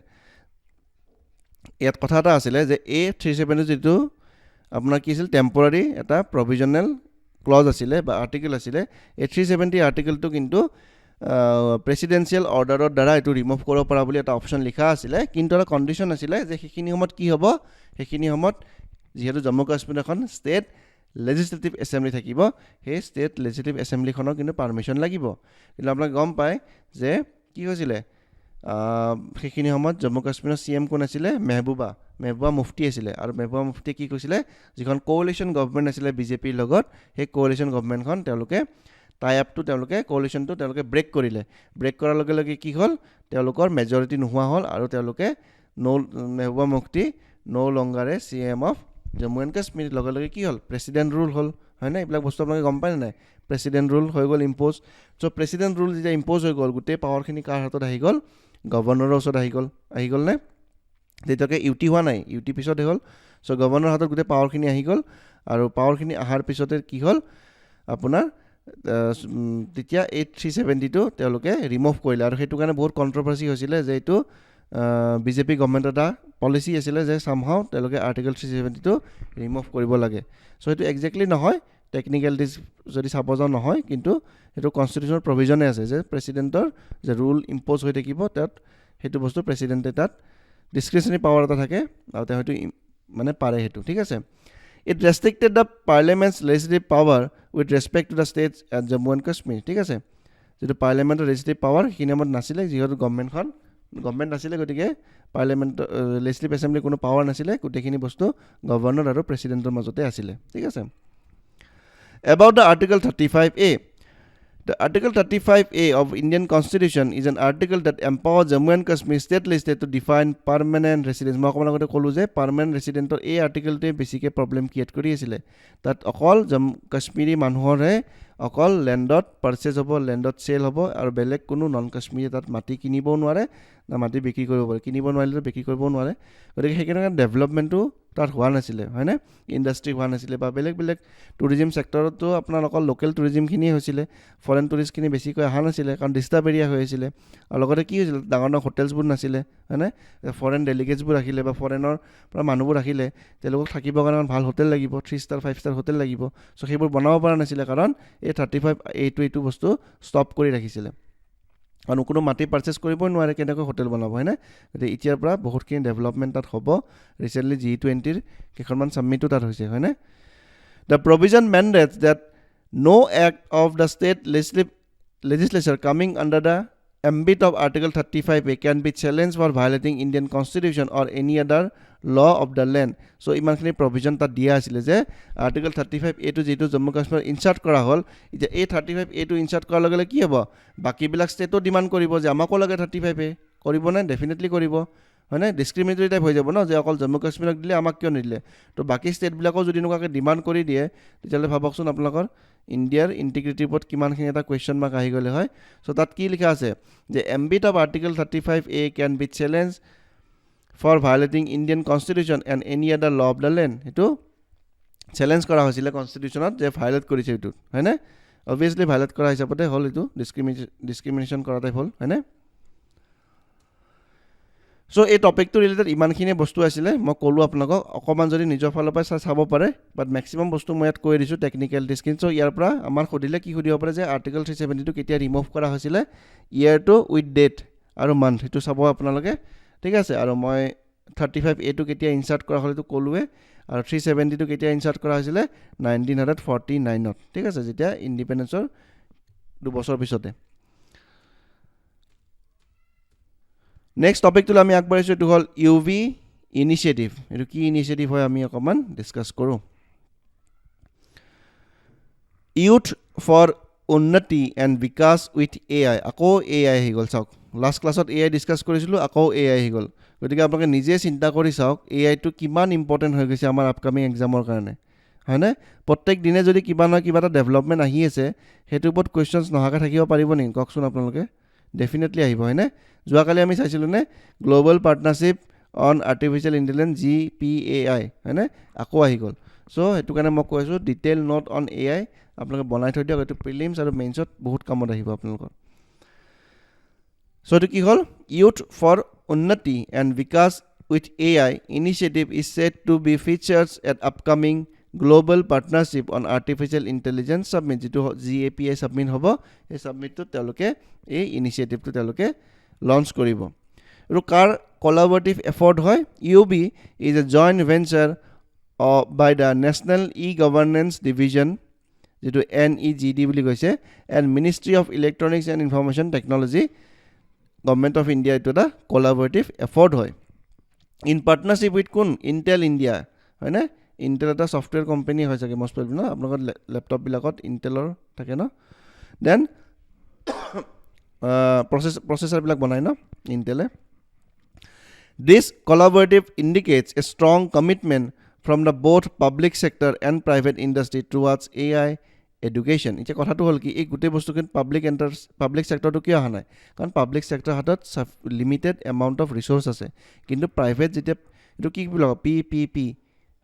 ইয়াত কথা এটা আছিল যে A370 যেটো আপোনাৰ কি আছিল টেম্পৰাৰী এটা প্ৰভিজনেল ক্লজ আছিল বা আৰ্টিকেল আছিল A370 আৰ্টিকেলটো কিন্তু প্ৰেসিডেন্সিয়েল অৰ্ডাৰৰ দ্বাৰা এটো ৰিমুভ কৰিব পৰা বুলি এটা অপচন লিখা আছিল কিন্তু এটা কন্ডিশন আছিল যে সেইখিনি সময়ত কি হ'ব সেইখিনি সময়ত যেহেতু জম্মু কাশ্মীৰ এখন ষ্টেট লেজিসলেটিভ এসেম্বলি থাকিব সেই ষ্টেট লেজিসলেটিভ এসেম্বলিখনৰ কিন্তু পাৰমিশন লাগিব কিন্তু আপোনাক গম পায় যে কি হৈছিল সেইখিনি সময়ত জম্মু কাশ্মীৰৰ সিএম কোন আছিল মেহবুবা মুফতি আছিল আৰু মেহবুবা মুফতি কি কৈছিল যিখন কোঅলিশন গভৰ্ণমেণ্ট আছিল বিজেপিৰ লগত সেই কোঅলিশন গভৰ্ণমেণ্টখন তেওঁলোকে টাই আপটো তেওঁলোকে কোঅলিশনটো তেওঁলোকে ব্ৰেক কৰিলে ব্ৰেক কৰাৰ লগে লগে কি হ'ল তেওঁলোকৰ মেজৰিটি নোহোৱা হ'ল আৰু তেওঁলোকে Mehbooba Mufti no longer CM of Jammu and Kashmir লগে লগে কি হ'ল প্ৰেসিডেন্ট ৰুল হ'ল হয় না এইবিলাক বস্তু আপোনালোকে গম পায় নাই প্ৰেসিডেন্ট ৰুল হৈ গ'ল ইম্পোজ সো প্ৰেসিডেন্ট ৰুল যেতিয়া ইম্পোজ হৈ গ'ল গোটেই পাৱাৰখিনি কাৰ হাতত আহি গ'ল গভৰ্ণৰৰ ওচৰত আহি গ'ল নে যেতিয়াকে ইউটি হোৱা নাই ইউটি পিছত হ'ল সো গভৰ্ণৰৰ হাতত গোটেই পাৱাৰখিনি আহি গ'ল আৰু পাৱাৰখিনি আহাৰ পিছতে কি হ'ল আপোনাৰ তেতিয়া 8372 তেওঁলোকে ৰিমুভ কৰিলে আৰু হেতু কাৰণে বহুত কন্ট্ৰভাৰ্সি হৈছিল যে এটো বিজেপি গভৰ্ণমেণ্ট এটা পলিসি আছিল যে সামহাউ তেওঁলোকে আৰ্টিকেল 372 ৰিমুভ কৰিব লাগে সো এটো এক্স্যাক্টলি নহয় টেকনিক্যালিটিজ যদি চাব যাও নহয় কিন্তু এটো কনস্টিটিউশনাল প্ৰভিজনে আছে যে প্ৰেসিডেন্টৰ যে ৰুল ইম্পোজ হৈ থাকিব তাত হেতু বস্তু প্ৰেসিডেন্টে তাত ডিসক্ৰিশনাৰী পাৱাৰ এটা থাকে আৰু তে হয়তো মানে পাৰে হেতু ঠিক আছে it restricted the parliament's legislative power with respect to the states at Jammu and Kashmir ঠিক আছে যেটো পাৰ্লিয়ামেন্টৰ legislative power হিনামত নাছিলে যেহেতু গভৰ্ণমেণ্ট নাছিলে গতিকে পাৰ্লিয়ামেন্ট legislative assembly কোনো পাৱাৰ নাছিলে গোটেইখিনি বস্তু গভৰ্ণৰ আৰু প্ৰেসিডেন্টৰ মাজতে আছিল ঠিক আছে about the article 35A the article 35A of Indian constitution is an article that empowers Jammu and Kashmir state legislature to define permanent residence মই আপোনাক আগতে কলো যে permanent residentৰ এই আৰ্টিকেলটোৱে বেছিকে প্ৰবলেম ক্ৰিয়েট কৰি আছিল তাত অকল কাশ্মীৰী মানুহৰে অকল ল্যান্ডত পাৰচেজ হ'ব ল্যান্ডত সেল হ'ব আৰু বেলেগ কোনো নন কাশ্মীৰী তাত মাটি কিনিব নোৱাৰে না মাটি বিক্ৰী কৰিব পাৰে কিনিব নোৱাৰিলে বিক্ৰী কৰিব নোৱাৰে গতিকে সেইকাৰণে ডেভেলপমেন্টটো তাত হোৱা নাছিলে হয়নে ইন্ডাষ্ট্ৰি হোৱা নাছিলে বা বেলেগ টুৰিজম সেক্টৰতো আপোনাৰ অকল লোকেল টুৰিজম খিনি হৈছিলে ফৰেন টুৰিষ্ট খিনি বেছিকৈ আহা নাছিলে কাৰণ ডিস্টাৰ্ব এৰিয়া হৈ আছিল আৰু লগতে কি হৈছিল ডাঙৰ হোটেলছবোৰ নাছিলে হয়নে ফৰেন ডেলিগেটছবোৰ আহিলে বা ফৰেনৰ পৰা মানুহবোৰ আহিলে তেওঁলোকক থাকিবৰ কাৰণে ভাল হোটেল লাগিব 3 ষ্টাৰ 5 ষ্টাৰ হোটেল লাগিব সো সেইবোৰ বনাব পৰা নাছিলে কাৰণ এই 35A বস্তু ষ্টপ কৰি ৰাখিছিলে আৰু কোনো মাটি পাৰচেজ কৰিব নোৱাৰে কেনেকৈ হোটেল বনাব হয়নে গতিকে ইতিয়াৰ পৰা বহুতখিনি ডেভেলপমেন্ট তাত হ'ব ৰিসেন্টলি G20 ৰ কেখনমান সামিটো তাত হৈছে হয়নে the provision mandates that no act of the state legislature coming under the ambit of article 35A can be challenged for violating Indian constitution or any other law of the land so ইমানখিনি provision তাত দিয়া আছিল যে article 35A টো যেটো জম্মু কাশ্মীৰ ইনসাৰ্ট কৰা হ'ল এতিয়া এই 35A টো ইনসাৰ্ট কৰাৰ লগে লগে কি হ'ব বাকি বিলাক ষ্টেটও ডিমান্ড কৰিব যে আমাকো লাগে 35A কৰিব না ডেফিনেটলি কৰিব হয়নে ডিসক্ৰিমিনেটৰি টাইপ হৈ যাব ন যে অকল জম্মু কাশ্মীৰক দিলে আমাক কিয় নিদিলে তো বাকি ষ্টেট বিলাকও যদি নকাকে ডিমান্ড কৰি দিয়ে তেতিয়ালে ভাবকচোন আপোনালোকৰ ইণ্ডিয়াৰ ইন্টিগ্ৰিটিৰ ওপৰত কিমানখিনি এটা কোৱেশ্চন মাৰ্ক আহি গলে হয় সো তাত কি লিখা আছে যে ambit of article 35A can be challenge for violating Indian constitution and any other law of the land এটো চ্যালেঞ্জ কৰা হৈছিল কনস্টিটিউশনত যে ভায়োলেট কৰিছে এটো হয়নে obviously ভায়োলেট কৰা হিচাপতে হল এটো ডিসক্ৰিমিনেশন কৰা টাইপ হল হয়নে সো এই টপিকটো ৰিলেটেড ইমানখিনি বস্তু আছিল মই কলো আপোনালোকক অকমান যদি নিজৰ ফালৰ পৰা চাব পাৰে বাট ম্যাক্সিমাম বস্তু মই ইয়াত কৈ দিছো টেকনিক্যাল ডিসক্ৰিন সো ইয়াৰ পৰা আমাৰ খুদিলে কি খুদিব পাৰে যে আৰ্টিকেল 372 কেতিয়া ৰিমুভ কৰা হৈছিল ইয়াৰ টু উইথ ডেট আৰু মান্থ এটো চাব আপোনালোকে ঠিক আছে আৰু মই 35A টো কেতিয়া ইনসাৰ্ট কৰা হলটো কলুৱে আৰু 370 টো কেতিয়া ইনসাৰ্ট কৰা হৈছিল 1949 ত ঠিক আছে যেতিয়া ইন্ডিপেন্ডেন্সৰ 2 বছৰ পিছতে নেক্সট টপিকটো আমি আগবাঢ়িছো এটো হল ইউভি ইনিশিয়েটিভ এটো কি ইনিশিয়েটিভ হয় আমি অকমান ডিসকাস কৰো ইউথ ফৰ উন্নতি এণ্ড বিকাশ উইথ AI আকৌ AI হি গল চাওক লাষ্ট ক্লাছত AI ডিসকাস কৰিছিলো আকৌ AI হি গল গতিকে আপোনালোকে নিজে চিন্তা কৰি চাওক AI টো কিমান ইম্পৰ্টেন্ট হৈ গৈছে আমাৰ আপকামিং এক্সামৰ কাৰণে হয়নে প্ৰত্যেক দিনে যদি কিবা না কিবা এটা ডেভেলপমেন্ট আহি আছে হেতু ওপৰত কোৱেশ্চনছ নহাকে থাকিব পাৰিব নি ককচোন আপোনালোকে ডেফিনেটলি আহিব হয়নে যোৱাকালি আমি চাইছিলো নে global partnership on artificial intelligence GPAI হয়নে আকৌ আহি গ'ল সো হেতু কাৰণে মই কৈছো ডিটেইল নোট অন AI আপোনালোকে বনাই থৈ দিয়ক এটো প্ৰিলিমছ আৰু মেইনছত বহুত কামত আহিব আপোনালোকৰ সো এটো কি হ'ল youth for unnati and vikas with AI initiative is said to be featured at upcoming global partnership on artificial intelligence summit যেটো GAPI summit হ'ব এই summit তো তেওঁলোকে এই ইনিশিয়েটিভ তো তেওঁলোকে লঞ্চ কৰিব আৰু কাৰ collaborative effort হয় UB is a joint venture by the National E-Governance Division যেটো NEGD বুলি কৈছে and Ministry of Electronics and Information Technology Government of India এটা collaborative effort হয় in partnership with কোন Intel India হয় না Intel এটা সফটওয়্যাৰ কোম্পানী হয় চাগে most probably না আপোনালোকৰ ল্যাপটপ বিলাকত Intelৰ থাকে না then processor বিলাক বনাই না Intel This collaborative indicates a strong commitment from the both public sector and private industry towards AI education. ইতে কথাটো হল কি এই গুটে বস্তু কিন পাবলিক সেক্টৰটো কিয় আহা নাই কাৰণ পাবলিক সেক্টৰ হাতত লিমিটেড এমাউন্ট অফ ৰিসোৰ্স আছে কিন্তু প্ৰাইভেট যেতে এটো কি বুলি পিপিপি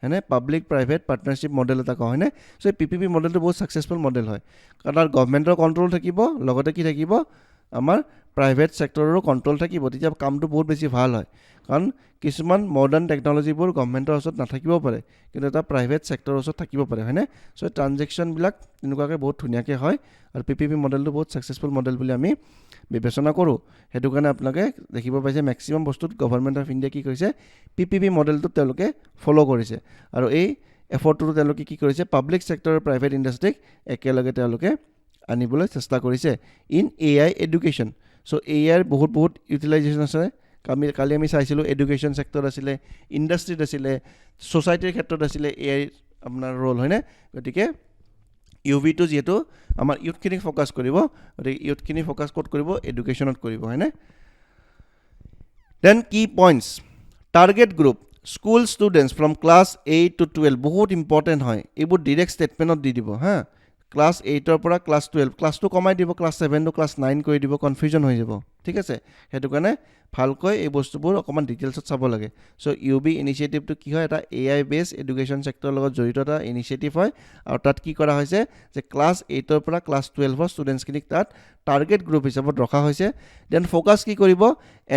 হয়নে পাবলিক প্ৰাইভেট পাৰ্টনাৰশ্বিপ মডেল এটা কয় হয়নে সো এই পিপিপি মডেলটো বহুত সাকসেসফুল মডেল হয় কাৰণ গভৰ্ণমেন্টৰ কন্ট্ৰোল থাকিব লগতে কি থাকিব আমাৰ প্ৰাইভেট সেক্টৰৰো কন্ট্ৰোল থাকিব তেতিয়া কামটো বহুত বেছি ভাল হয় কাৰণ কিছুমান মডাৰ্ন টেকনলজিবোৰ গভৰ্ণমেন্টৰ ওচৰত নাথাকিব পাৰে কিন্তু এটা প্ৰাইভেট সেক্টৰৰ ওচৰত থাকিব পাৰে হয়নে সো ট্ৰানজেকচন বিলাক এনেকুৱাকৈ বহুত ধুনিয়াকৈ হয় আৰু পিপিপি মডেলটো বহুত সাকসেসফুল মডেল বুলি আমি বিবেচনা কৰো হেতু কাৰণে আপোনালোকে দেখিব পাইছে ম্যাক্সিমাম বস্তুত গভৰ্ণমেন্ট অফ ইন্ডিয়া কি কৰিছে পিপিপি মডেলটো তেওঁলোকে ফলো কৰিছে আৰু এই এফৰ্টটো তেওঁলোকে কি কৰিছে পাবলিক সেক্টৰ আৰু প্ৰাইভেট ইণ্ডাষ্ট্ৰিক একেলগে তেওঁলোকে আনিবলৈ চেষ্টা কৰিছে in AI education so AI বহুত ইউটিলাইজেশন আছে কালি আমি চাইছিলো এডুকেশ্যন সেক্টৰ আছিলে ইণ্ডাষ্ট্ৰিত আছিলে সোসাইটিৰ ক্ষেত্ৰত আছিলে AI আপোনাৰ ৰোল হয়নে গতিকে UV টো যেটো আমাৰ ইউথখিনি ফোকাস কৰিব গতিকে ইউথখিনি ফোকাস ক'ত কৰিব এডুকেশ্যনত কৰিব হয়নে দেন কি points target group school students from class 8 to 12 বহুত ইম্পৰ্টেন্ট হয় এইবোৰ ডাইৰেক্ট ষ্টেটমেন্টত দি দিব হা ক্লাছ 8 ৰ পৰা ক্লাছ 12 ক্লাছ টু কমাই দিব ক্লাছ 7 টু ক্লাছ 9 কৰি দিব কনফিউজন হৈ যাব ঠিক আছে হেতু কাৰণে ভালকৈ এই বস্তুবোৰ অকমান ডিটেইলছত চাব লাগে সো ইউবি ইনিশিয়েটিভটো কি হয় এটা AI বেস এডুকেশ্যন সেক্টৰৰ লগত জড়িত এটা ইনিশিয়েটিভ হয় আৰু তাত কি কৰা হৈছে যে ক্লাছ 8 ৰ পৰা ক্লাছ 12 ৰ ষ্টুডেন্টস কিনিক তাত টাৰ্গেট গ্ৰুপ হিচাপত ৰখা হৈছে দেন ফোকাস কি কৰিব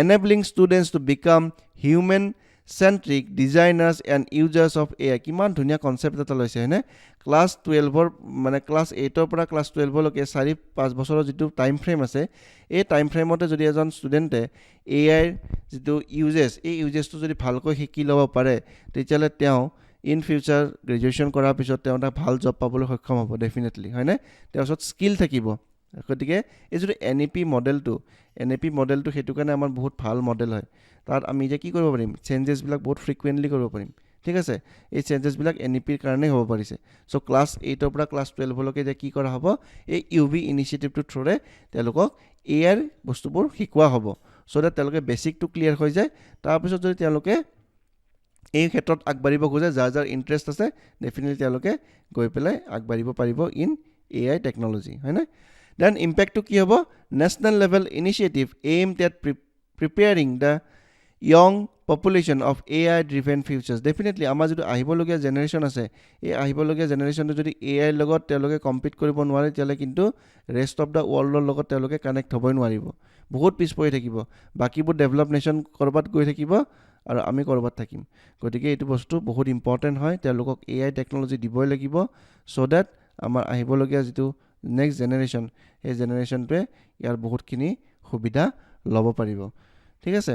enabling students to become human centric designers and users of AI কিমান ধুনিয়া কনসেপ্ট এটা লৈছে হয়নে ক্লাছ 12 ৰ মানে ক্লাছ 8 ৰ পৰা ক্লাছ 12 লৈকে 4-5 বছৰৰ যেটো টাইম ফ্ৰেম আছে এই টাইম ফ্ৰেমতে যদি এজন ষ্টুডেন্টে AI যেটো ইউজেছটো যদি ভালকৈ শিকি ল'ব পাৰে তেতিয়ালে তেওঁ ইন ফিউচাৰ গ্ৰেজুৱেচন কৰাৰ পিছত তেওঁ এটা ভাল জব পাবলৈ সক্ষম হ'ব ডেফিনেটলি হয়নে তেওঁৰ ওচৰত স্কিল থাকিব গতিকে এই যেটো NEP মডেলটো হেতু কাৰণে আমাৰ বহুত ভাল মডেল হয় তাত আমি যে কি কৰিব পাৰিম চেঞ্জেছ বিলাক বহুত ফ্ৰিকুৱেন্টলি কৰিব পাৰিম ঠিক আছে এই চেঞ্জেছ বিলাক NEP ৰ কাৰণে হ'ব পাৰিছে সো ক্লাছ 8 ৰ পৰা ক্লাছ 12 লৈকে যে কি কৰা হ'ব এই UV ইনিশিয়েটিভটো থ্ৰুৰে তেওঁলোকক AI বস্তুবোৰ শিকোৱা হ'ব সো দ্যাট তেওঁলোকে বেসিকটো ক্লিয়াৰ হৈ যায় তাৰ পিছত যদি তেওঁলোকে এই ক্ষেত্ৰত আগবাঢ়িব খোজে যাৰ ইন্টাৰেষ্ট আছে ডেফিনেটলি তেওঁলোকে গৈ পেলাই আগবাঢ়িব পাৰিব ইন AI টেকনলজি হয়নে দেন ইম্প্যাক্টটো কি হ'ব national level initiative aimed at preparing the young population of AI driven futures definitely আমাৰ যেটো আহিবলগীয়া জেনাৰেশন আছে এই আহিবলগীয়া জেনাৰেশনটো যদি AI লগত তেওঁলোকে কম্পিট কৰিব নোৱাৰে তেলে কিন্তু ৰেষ্ট অফ দা ওয়াৰ্ল্ডৰ লগত তেওঁলোকে কানেক্ট হ'বই নোৱাৰিব বহুত পিছ পৰি থাকিব বাকিবোৰ ডেভেলপ নেশন কৰবাত গৈ থাকিব আৰু আমি কৰবাত থাকিম গতিকে এইটো বস্তু বহুত ইম্পৰ্টেন্ট হয় তেওঁলোকক AI টেকনলজি দিবই লাগিব সো দ্যাট আমাৰ আহিবলগীয়া যেটো নেক্সট জেনাৰেশন এই জেনাৰেশনটোৱে ইয়াৰ বহুতখিনি সুবিধা ল'ব পাৰিব ঠিক আছে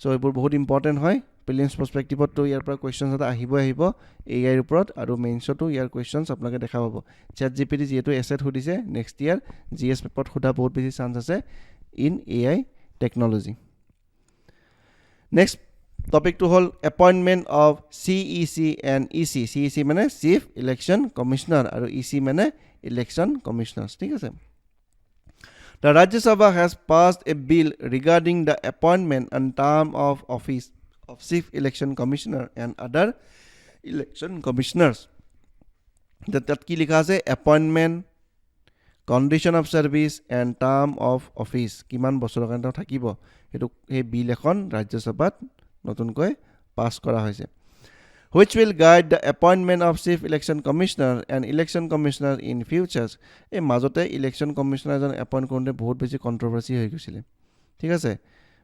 সো এইবোৰ বহুত ইম্পৰ্টেন্ট হয় প্ৰিলিমছ পাৰ্সপেক্টিভত তো ইয়াৰ পৰা কোৱেশ্চনছ এটা আহিব AI ৰ ওপৰত আৰু মেইনছতো ইয়াৰ কোৱেশ্চনছ আপোনাক দেখা পাব চ্যাট জিপিটি যেটো এসেট খুদিছে নেক্সট ইয়াৰ জিএস পেপাৰত খুদা বহুত বেছি চান্স আছে ইন AI টেকনলজি নেক্সট টপিকটো হল appointment of CEC and EC CEC মানে চিফ ইলেকশন কমিশনাৰ আৰু EC মানে ইলেকশন কমিশনাৰ্স ঠিক আছে The Rajya Sabha has passed a bill regarding the appointment and term of office of Chief Election Commissioner and other election commissioners. That ki likha ase appointment, condition of service and term of office. Kiman bosor kanta thakibo. Etu he bill ekhon Rajya Sabhat নতুনকৈ পাছ কৰা হৈছে which will guide the appointment of chief election commissioner and election commissioner in futures এই মাজতে election commissioner এজন এপইন্ট কৰোঁতে বহুত বেছি কন্ট্ৰভাৰ্সি হৈ গৈছিল ঠিক আছে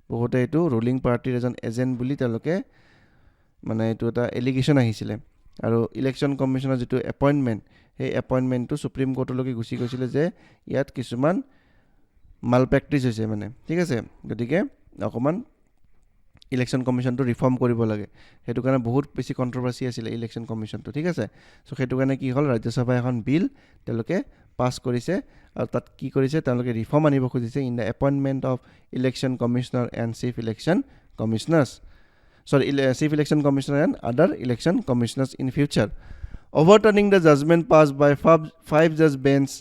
বহুতে এটো ৰুলিং পাৰ্টিৰ এজন এজেন্ট বুলি তেওঁলোকে মানে এটো এটা এলিগেশন আহিছিল আৰু ইলেকশন কমিশনৰ যেটো এপইন্টমেন্ট এই এপইন্টমেন্টটো সুপ্ৰিম কোৰ্টলৈকে গুছি গৈছিল যে ইয়াত কিছুমান মাল প্ৰেক্টিস হৈছে মানে ঠিক আছে গতিকে অকমান ইলেকশন কমিশনটো ৰিফৰ্ম কৰিব লাগে হেতু কাৰণে বহুত বেছি কন্ট্ৰভাৰ্সি আছিল ইলেকশন কমিশনটো ঠিক আছে সো হেতু কাৰণে কি হল ৰাজ্যসভা এখন বিল তেওঁলোকে পাস কৰিছে আৰু তাত কি কৰিছে তেওঁলোকে ৰিফৰ্ম আনিব খুজিছে in the appointment of election commissioner and chief election commissioners chief election commissioner and other election commissioners in future overturning the judgment passed by five judge bench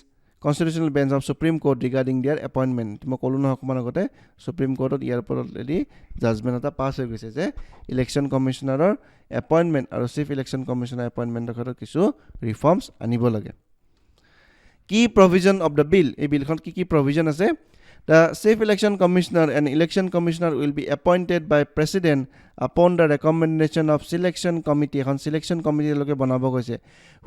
constitutional bench of supreme court regarding their appointment মই কলো না অকমান আগতে supreme court ইয়াৰ ওপৰত অলৰেডি জাজমেন্ট এটা পাস হৈ গৈছে যে ইলেকশন কমিশনাৰৰ এপইন্টমেন্ট আৰু চিফ ইলেকশন কমিশনাৰ এপইন্টমেন্টৰ ক্ষেত্ৰত কিছু ৰিফৰ্মস আনিব লাগে কি provision of the bill এই বিলখন কি provision আছে The Chief Election Commissioner and Election Commissioner will be appointed by President upon the recommendation of Selection Committee. এখন Selection Committee লোকে বনাব গৈছে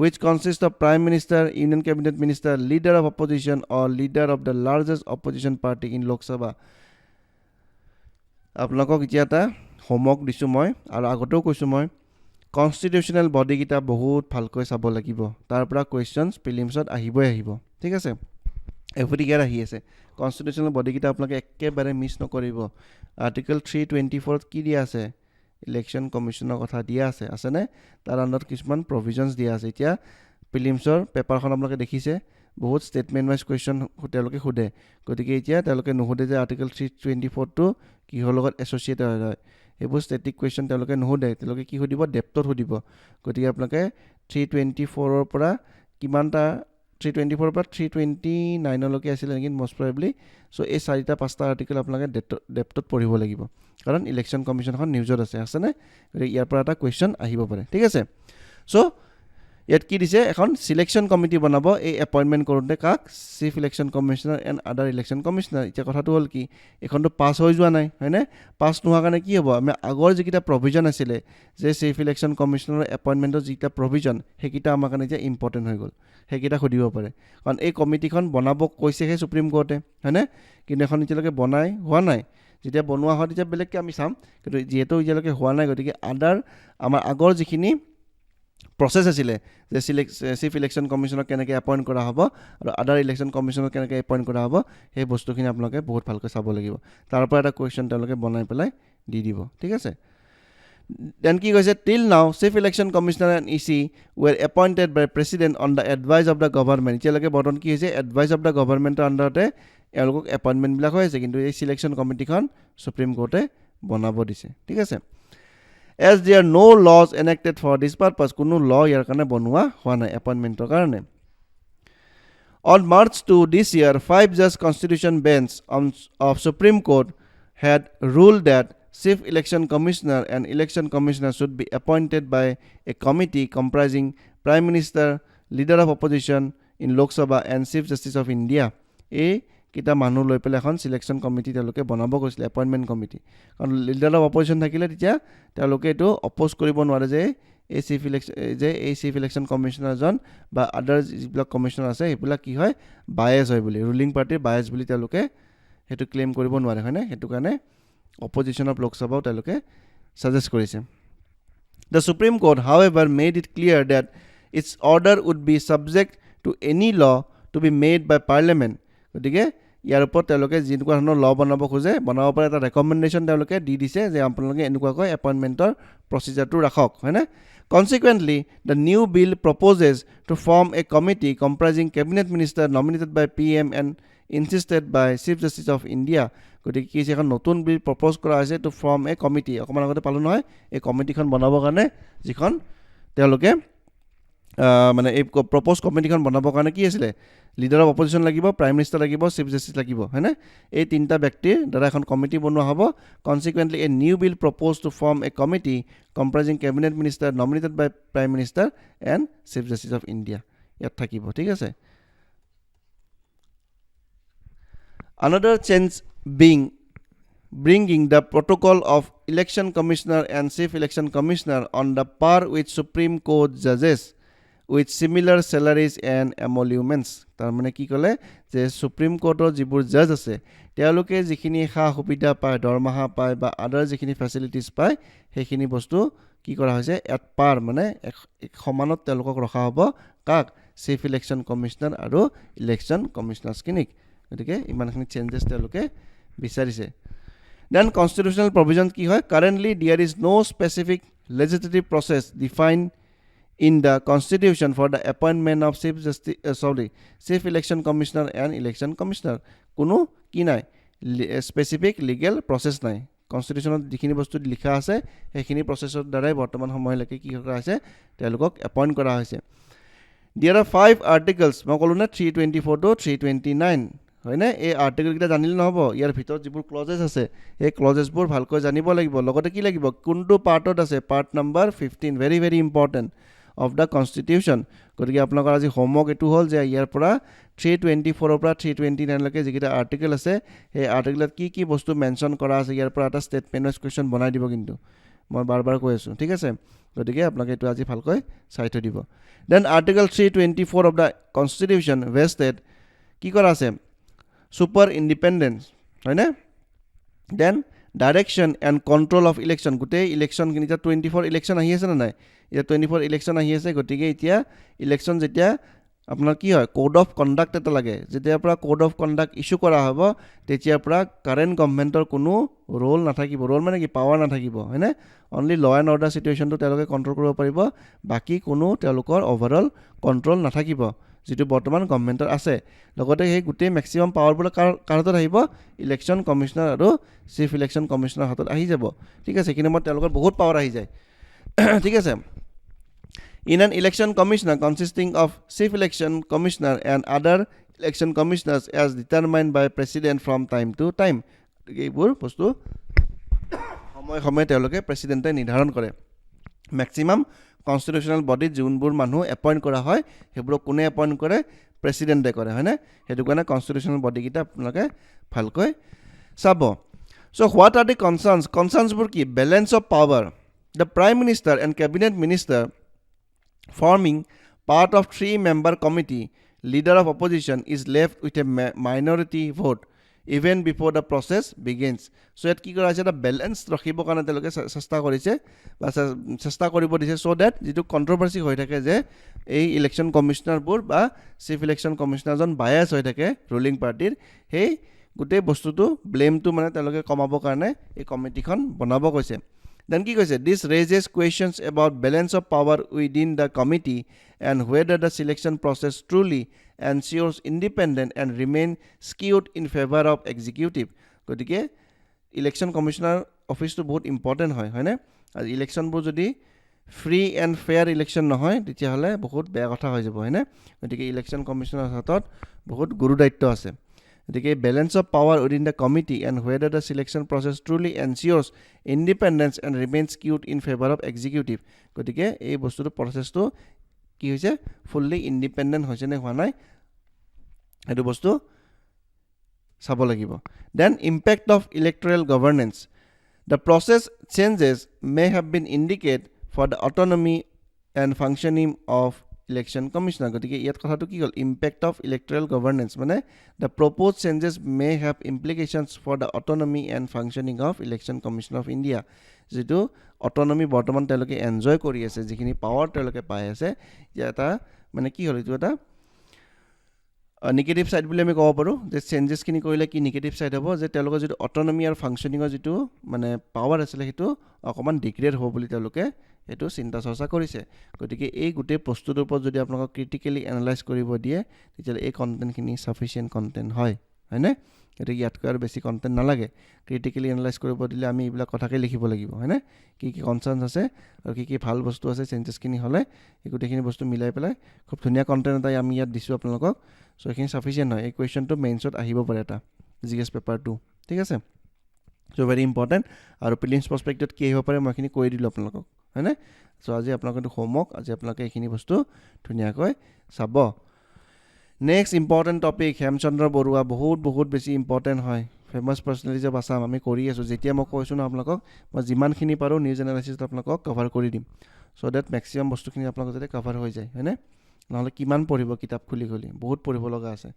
which consists of Prime Minister, Union Cabinet Minister, Leader of Opposition or Leader of the largest opposition party in Lok Sabha. আপোনালোকক এতিয়া এটা হোমৱৰ্ক দিছো মই আৰু আগতেও কৈছো মই কনস্টিটিউশনাল বডি কিটা বহুত ভালকৈ চাব লাগিব তাৰ পৰা কোৱেশ্চনছ প্ৰিলিমছত আহিব ঠিক আছে এভৰিগাৰ আহি আছে কনস্টিটিউশনাল বডি কিটা আপোনালোকে একেবাৰে মিস নকৰিব আৰ্টিকল 324 কি দিয়া আছে ইলেকশন কমিশনৰ কথা দিয়া আছে নে তাৰ আন্ডাৰত কিছুমান প্ৰভিজনছ দিয়া আছে এতিয়া প্ৰিলিমছৰ পেপাৰখন আপোনালোকে দেখিছে বহুত স্টেটমেন্ট ওয়াইজ কোৱেশ্চন তেওঁলোকে খুদে গতিকে এতিয়া তেওঁলোকে নুহুদে যে আৰ্টিকল 324 টো কি হল লগত এছ'চিয়েটেড হয় এইবোৰ ষ্টেটিক কোৱেশ্চন তেওঁলোকে নুহুদে তেওঁলোকে কি খুদিব ডেপথত খুদিব গতিকে আপোনালোকে 324 ৰ পৰা কিমানটা 324 পৰা 329 লৈকে আছিল নেকি most probably সো এই চাৰিটা পাঁচটা আৰ্টিকেল আপোনালোকে ডেপথত পঢ়িব লাগিব কাৰণ ইলেকশন কমিশনখন নিউজত আছে নে ইয়াৰ পৰা এটা কোৱেশ্চন আহিব পাৰে ঠিক আছে সো ইয়াত কি দিছে এখন সিলেকশন কমিটি বনাব এই এপইন্টমেন্ট কৰোতে কাক chief election commissioner and other election commissioner এতিয়া কথাটো হল কি এখনটো পাস হৈ যোৱা নাই হয়নে পাস নোহোৱা কাৰণে কি হ'ব আমি আগৰ যিকিটা প্ৰভিজন আছিল যে চিফ ইলেকশন কমিশনাৰৰ এপইন্টমেন্টৰ যিকিটা প্ৰভিজন হেকিটা আমাৰ কাৰণে যে ইম্পৰ্টেন্ট হৈ গল হেকিটা খুদিব পাৰে কাৰণ এই কমিটিখন বনাব কৈছেহে সুপ্ৰিম কোৰ্টে হয়নে কিন্তু এখন এতিয়ালৈকে বনাই হোৱা নাই যেতিয়া বনোৱা হয় তেতিয়া বেলেগকে আমি চাম কিন্তু যেহেতু এতিয়ালৈকে হোৱা নাই গতিকে আদাৰ আমাৰ আগৰ যিখিনি process আছিল যে চিফ ইলেকশন কমিশনাৰ কেনেকৈ এপইন্ট কৰা হ'ব আৰু আদাৰ ইলেকশন কমিশনাৰ কেনেকৈ এপইন্ট কৰা হ'ব এই বস্তুখিনি আপোনালোকে বহুত ভালকৈ চাব লাগিব তাৰ পৰা এটা কোৱেশ্চন তেওঁলোকে বনাই পেলাই দি দিব ঠিক আছে দেন কি কৈছে till now chief election commissioner and EC were appointed by president on the advice of the government এতিয়ালৈকে বৰ্তমান কি হৈছে advice of the government আন্ডাৰতে এওঁলোকক এপইন্টমেন্ট বিলাক হৈছে কিন্তু এই সিলেকশন কমিটিখন সুপ্ৰিম কোৰ্টে বনাব দিছে ঠিক আছে as there are no laws enacted for this purpose কোনো law ইয়াৰ কাৰণে বনোৱা হোৱা নাই এপইন্টমেন্টৰ কাৰণে on March 2 this year 5 judge constitution bench of Supreme Court had ruled that chief election commissioner and election commissioner should be appointed by a committee comprising prime minister leader of opposition in Lok Sabha and chief justice of India a কিটা মানুহ লৈ পেলে এখন সিলেকশন কমিটি তেওঁলোকে বনাব গৈছিল এপইন্টমেন্ট কমিটি কাৰণ লিডাৰ অফ অপজিশন থাকিলে তেতিয়া তেওঁলোকে এটো অপোজ কৰিব নোৱাৰে যে এই চিফ ইলেকশন কমিশনাৰ জন বা আদাৰ যিবিলাক কমিশনাৰ আছে এইবিলাক কি হয় বায়াস হয় বুলি ৰুলিং পাৰ্টিৰ বায়াস বুলি তেওঁলোকে হেতু ক্লেম কৰিব নোৱাৰে হয়নে হেতু কাৰণে অপজিশন অফ লোক সভাও তেওঁলোকে সাজেষ্ট কৰিছে The Supreme Court however made it clear that its order would be subject to any law to be made by parliament গতিকে ইয়াৰ ওপৰত তেওঁলোকে যিনকুৱা ধৰণৰ ল বনাব খোজে বনাব পাৰে এটা ৰেকমেন্ডেশন তেওঁলোকে দি দিছে যে আপোনালোকে এনেকুৱাকৈ এপইন্টমেন্টৰ প্ৰসিজাৰটো ৰাখক হয়নে Consequently, the new bill proposes to form a committee comprising cabinet minister nominated by PM and insisted by Chief Justice of India. গতিকে কি এখন নতুন বিল প্ৰপ'জ কৰা হৈছে to form a committee অকমান আগতে পালো নহয় এই কমিটিখন বনাবৰ কাৰণে যিখন তেওঁলোকে মানে এই প্ৰপ'জ কমিটিখন বনাবৰ কাৰণে কি আছিল লিডাৰ অফ অপজিশন লাগিব প্ৰাইম মিনিষ্টাৰ লাগিব চিফ জাষ্টিস লাগিব হয়নে এই তিনটা ব্যক্তিৰ দ্বাৰা এখন কমিটি বনোৱা হ'ব Consequently, a new bill proposed to form a committee comprising cabinet minister nominated by prime minister and chief justice of India ইয়াত থাকিব ঠিক আছে Another change being bringing the protocol of election commissioner and chief election commissioner on the par with Supreme Court judges with similar salaries and emoluments. তাৰ মানে কি ক'লে যে সুপ্ৰিম কোৰ্টৰ যিবোৰ জাজ আছে তেওঁলোকে যিখিনি সা সুবিধা পায় দৰমহা পায় বা আদাৰ যিখিনি ফেচিলিটিজ পায় সেইখিনি বস্তু কি কৰা হৈছে এট পাৰ মানে এক সমানত তেওঁলোকক ৰখা হ'ব কাক চিফ ইলেকশ্যন কমিশনাৰ আৰু ইলেকশ্যন কমিশনাৰ্ছখিনিক গতিকে ইমানখিনি চেঞ্জেছ তেওঁলোকে বিচাৰিছে Then constitutional provisions কি হয় currently there is no specific legislative process defined in the constitution for the appointment of chief election commissioner and election commissioner কোনো কি নাই specific legal process নাই কনস্টিটিউশনত যিখিনি বস্তু লিখা আছে সেইখিনি প্ৰসেছৰ দ্বাৰাই বৰ্তমান সময়লৈকে কি কৰা হৈছে তেওঁলোকক এপইন্ট কৰা হৈছে there are 5 articles মই ক'লো না 324 to 329 হয় না এই আৰ্টিকেল কিটা জানিলে নহব ইয়াৰ ভিতৰত যিবোৰ ক্লজেছ আছে এই ক্লজেছবোৰ ভালকৈ জানিব লাগিব লগতে কি লাগিব কোনটো পাৰ্টত আছে part number 15 very very important of the constitution গতিকে আপোনালোকৰ আজি হোমৱৰ্ক এটো হ'ল যে ইয়াৰ পৰা 324 ৰ পৰা 329 লৈকে যিকিটা আৰ্টিকেল আছে এই আৰ্টিকেলত কি কি বস্তু মেনশন কৰা আছে ইয়াৰ পৰা এটা ষ্টেটমেন্ট ওয়াইজ কোৱেশ্চন বনাই দিব কিন্তু মই বাৰবাৰ কৈ আছো ঠিক আছে গতিকে আপোনালোকে এটো আজি ভালকৈ চাই থৈ দিব then article 324 of the constitution vested কি কৰা আছে super independence হয় না then direction and control of election গোটেই ইলেকশন কিনিটা 24 ইলেকশন আহি আছে না নাই এটা 24 ইলেকশন আহি আছে গতিকে এতিয়া ইলেকশন যেতিয়া আপোনাৰ কি হয় কোড অফ কন্ডাক্ট এটা লাগে যেতিয়া পৰা কোড অফ কন্ডাক্ট ইস্যু কৰা হ'ব তেতিয়া পৰা কাৰেন্ট গভৰ্নমেন্টৰ কোনো ৰোল নাথাকিব ৰোল মানে কি পাৱাৰ নাথাকিব হয়নে অনলি ল এণ্ড অৰ্ডাৰ সিচুৱেচনটো তেওঁলোকে কন্ট্ৰোল কৰিব পাৰিব বাকি কোনো তেওঁলোকৰ ওভাৰঅল কন্ট্ৰোল নাথাকিব যেটো বৰ্তমান গভৰ্নমেন্টৰ আছে লগতে সেই গুটেই ম্যাক্সিমাম পাৱাৰবোৰ কাৰহাতত আহিব ইলেকশন কমিশনাৰ আৰু চিফ ইলেকশন কমিশনাৰ হাতত আহি যাব ঠিক আছে কিন্তু মই তেওঁলোকৰ বহুত পাৱাৰ আহি যায় ঠিক আছে In an election commissioner consisting of chief election commissioner and other election commissioners as determined by president from time to time এইবোৰ বস্তু সময় সময় তেওঁলোকে প্ৰেসিডেন্টে নিৰ্ধাৰণ কৰে ম্যাক্সিমাম কনস্টিটিউশনাল বডি যোনবোৰ মানুহ এপইন্ট কৰা হয় হেবোৰ কোনে এপইন্ট কৰে প্ৰেসিডেন্টে কৰে হয়নে হেতু কাৰণে কনস্টিটিউশনাল বডি কিটা আপোনালোকে ভালকৈ চাব So what are the concerns বোৰ কি balance of power the prime minister and cabinet minister forming part of 3-member committee leader of opposition is left with a minority vote even before the process begins so yet ki kora ase ta balance rakhibo kana teloke chesta korise ba chesta koribo dise so that jitu controversy hoi thake je ei election commissioner bur ba chief election commissioner jon bias hoi thake ruling party hey gute bostu tu blame tu mane teloke komabo karone ei committee khon banabo koise Then কি কৈছে this raises questions about balance of power within the committee and whether the selection process truly ensures independent and remain skewed in favor of executive গতিকে ইলেকশন কমিশনাৰ অফিসটো বহুত ইম্পৰ্টেন্ট হয় হয়নে আৰু ইলেকশনবোৰ যদি ফ্ৰী এণ্ড ফেয়াৰ ইলেকশন নহয় তেতিয়া হলে বহুত বেয়া কথা হৈ যাব হয়নে গতিকে ইলেকশন কমিশনাৰ হাতত বহুত গুৰু দায়িত্ব আছে গতিকে balance of power within the committee and whether the selection process truly ensures independence and remains skewed in favor of executive গতিকে এই বস্তুটো প্ৰসেছটো কি হৈছে fully independent হৈছে নে হোৱা নাই এটো বস্তু চাব লাগিব then impact of electoral governance the process changes may have been indicated for the autonomy and functioning of election commissioner গতিকে ইয়াত কথাটো কি হল impact of electoral governance মানে the proposed changes may have implications for the autonomy and functioning of election commissioner of India যেটো autonomy বৰ্তমান তেওঁলোকে এনজয় কৰি আছে যিখিনি পাৱাৰ তেওঁলোকে পাই আছে এটা মানে কি হল এইটো এটা নেগেটিভ সাইড বুলি আমি ক'ব পাৰো যে চেঞ্জেছ কিনি কৰিলে কি নেগেটিভ সাইড হ'ব যে তেওঁলোকৰ যেটো অটোনমি আৰু ফাংশনিংৰ যেটো মানে পাৱাৰ আছিল হেতু অকমান ডিগ্ৰেড হ'ব বুলি তেওঁলোকে এটো চিন্তা চৰ্চা কৰিছে গতিকে এই গুটে প্ৰস্তুতৰ ওপৰত যদি আপোনাক ক্ৰিটিক্যালি এনালাইজ কৰিব দিয়ে তেতিয়া এই কন্টেন্ট খিনি সাফিসিয়েন্ট কন্টেন্ট হয় হয়নে এটা ইয়াতকৈ আৰু বেছি কন্টেন্ট নালাগে ক্ৰিটিক্যালি এনালাইজ কৰিব দিলে আমি এইবিলাক কথাকে লিখিব লাগিব হয়নে কি কি কনসাৰ্নস আছে আৰু কি কি ভাল বস্তু আছে চেঞ্জেছ কিনি হলে এই গুটেখিনি বস্তু মিলাই পেলাই খুব ধুনিয়া কন্টেন্ট এটা আমি ইয়াত দিছো আপোনালোকক সো এখিনি সাফিসিয়েন্ট হয় এই কোৱেশ্চনটো মেইনছত আহিব পাৰে এটা জিএস পেপাৰ 2 ঠিক আছে সো ভেৰি ইম্পৰ্টেন্ট আৰু প্ৰিলিমছ পাৰ্সপেক্টিভত কি আহিব পাৰে মই এখিনি কৈ দিলো আপোনালোকক হয়নে সো আজি আপোনালোকৰ হোমৱৰ্ক আজি আপোনালোকে এখিনি বস্তু ধুনিয়াকৈ চাব next important topic Hemchandra Barua বহুত বেছি ইম্পৰ্টেন্ট হয় ফেমাছ পাৰ্চনেলিটি অফ আছাম আমি কৰি আছোঁ যেতিয়া মই কৈছোঁ ন আপোনালোকক মই যিমানখিনি পাৰোঁ নিউজ এনালাইচিছত আপোনালোকক কভাৰ কৰি দিম চ' ডেট মেক্সিমাম বস্তুখিনি আপোনালোকৰ যাতে কভাৰ হৈ যায় হয়নে নহ'লে কিমান পঢ়িব কিতাপ খুলি বহুত পঢ়িব লগা আছে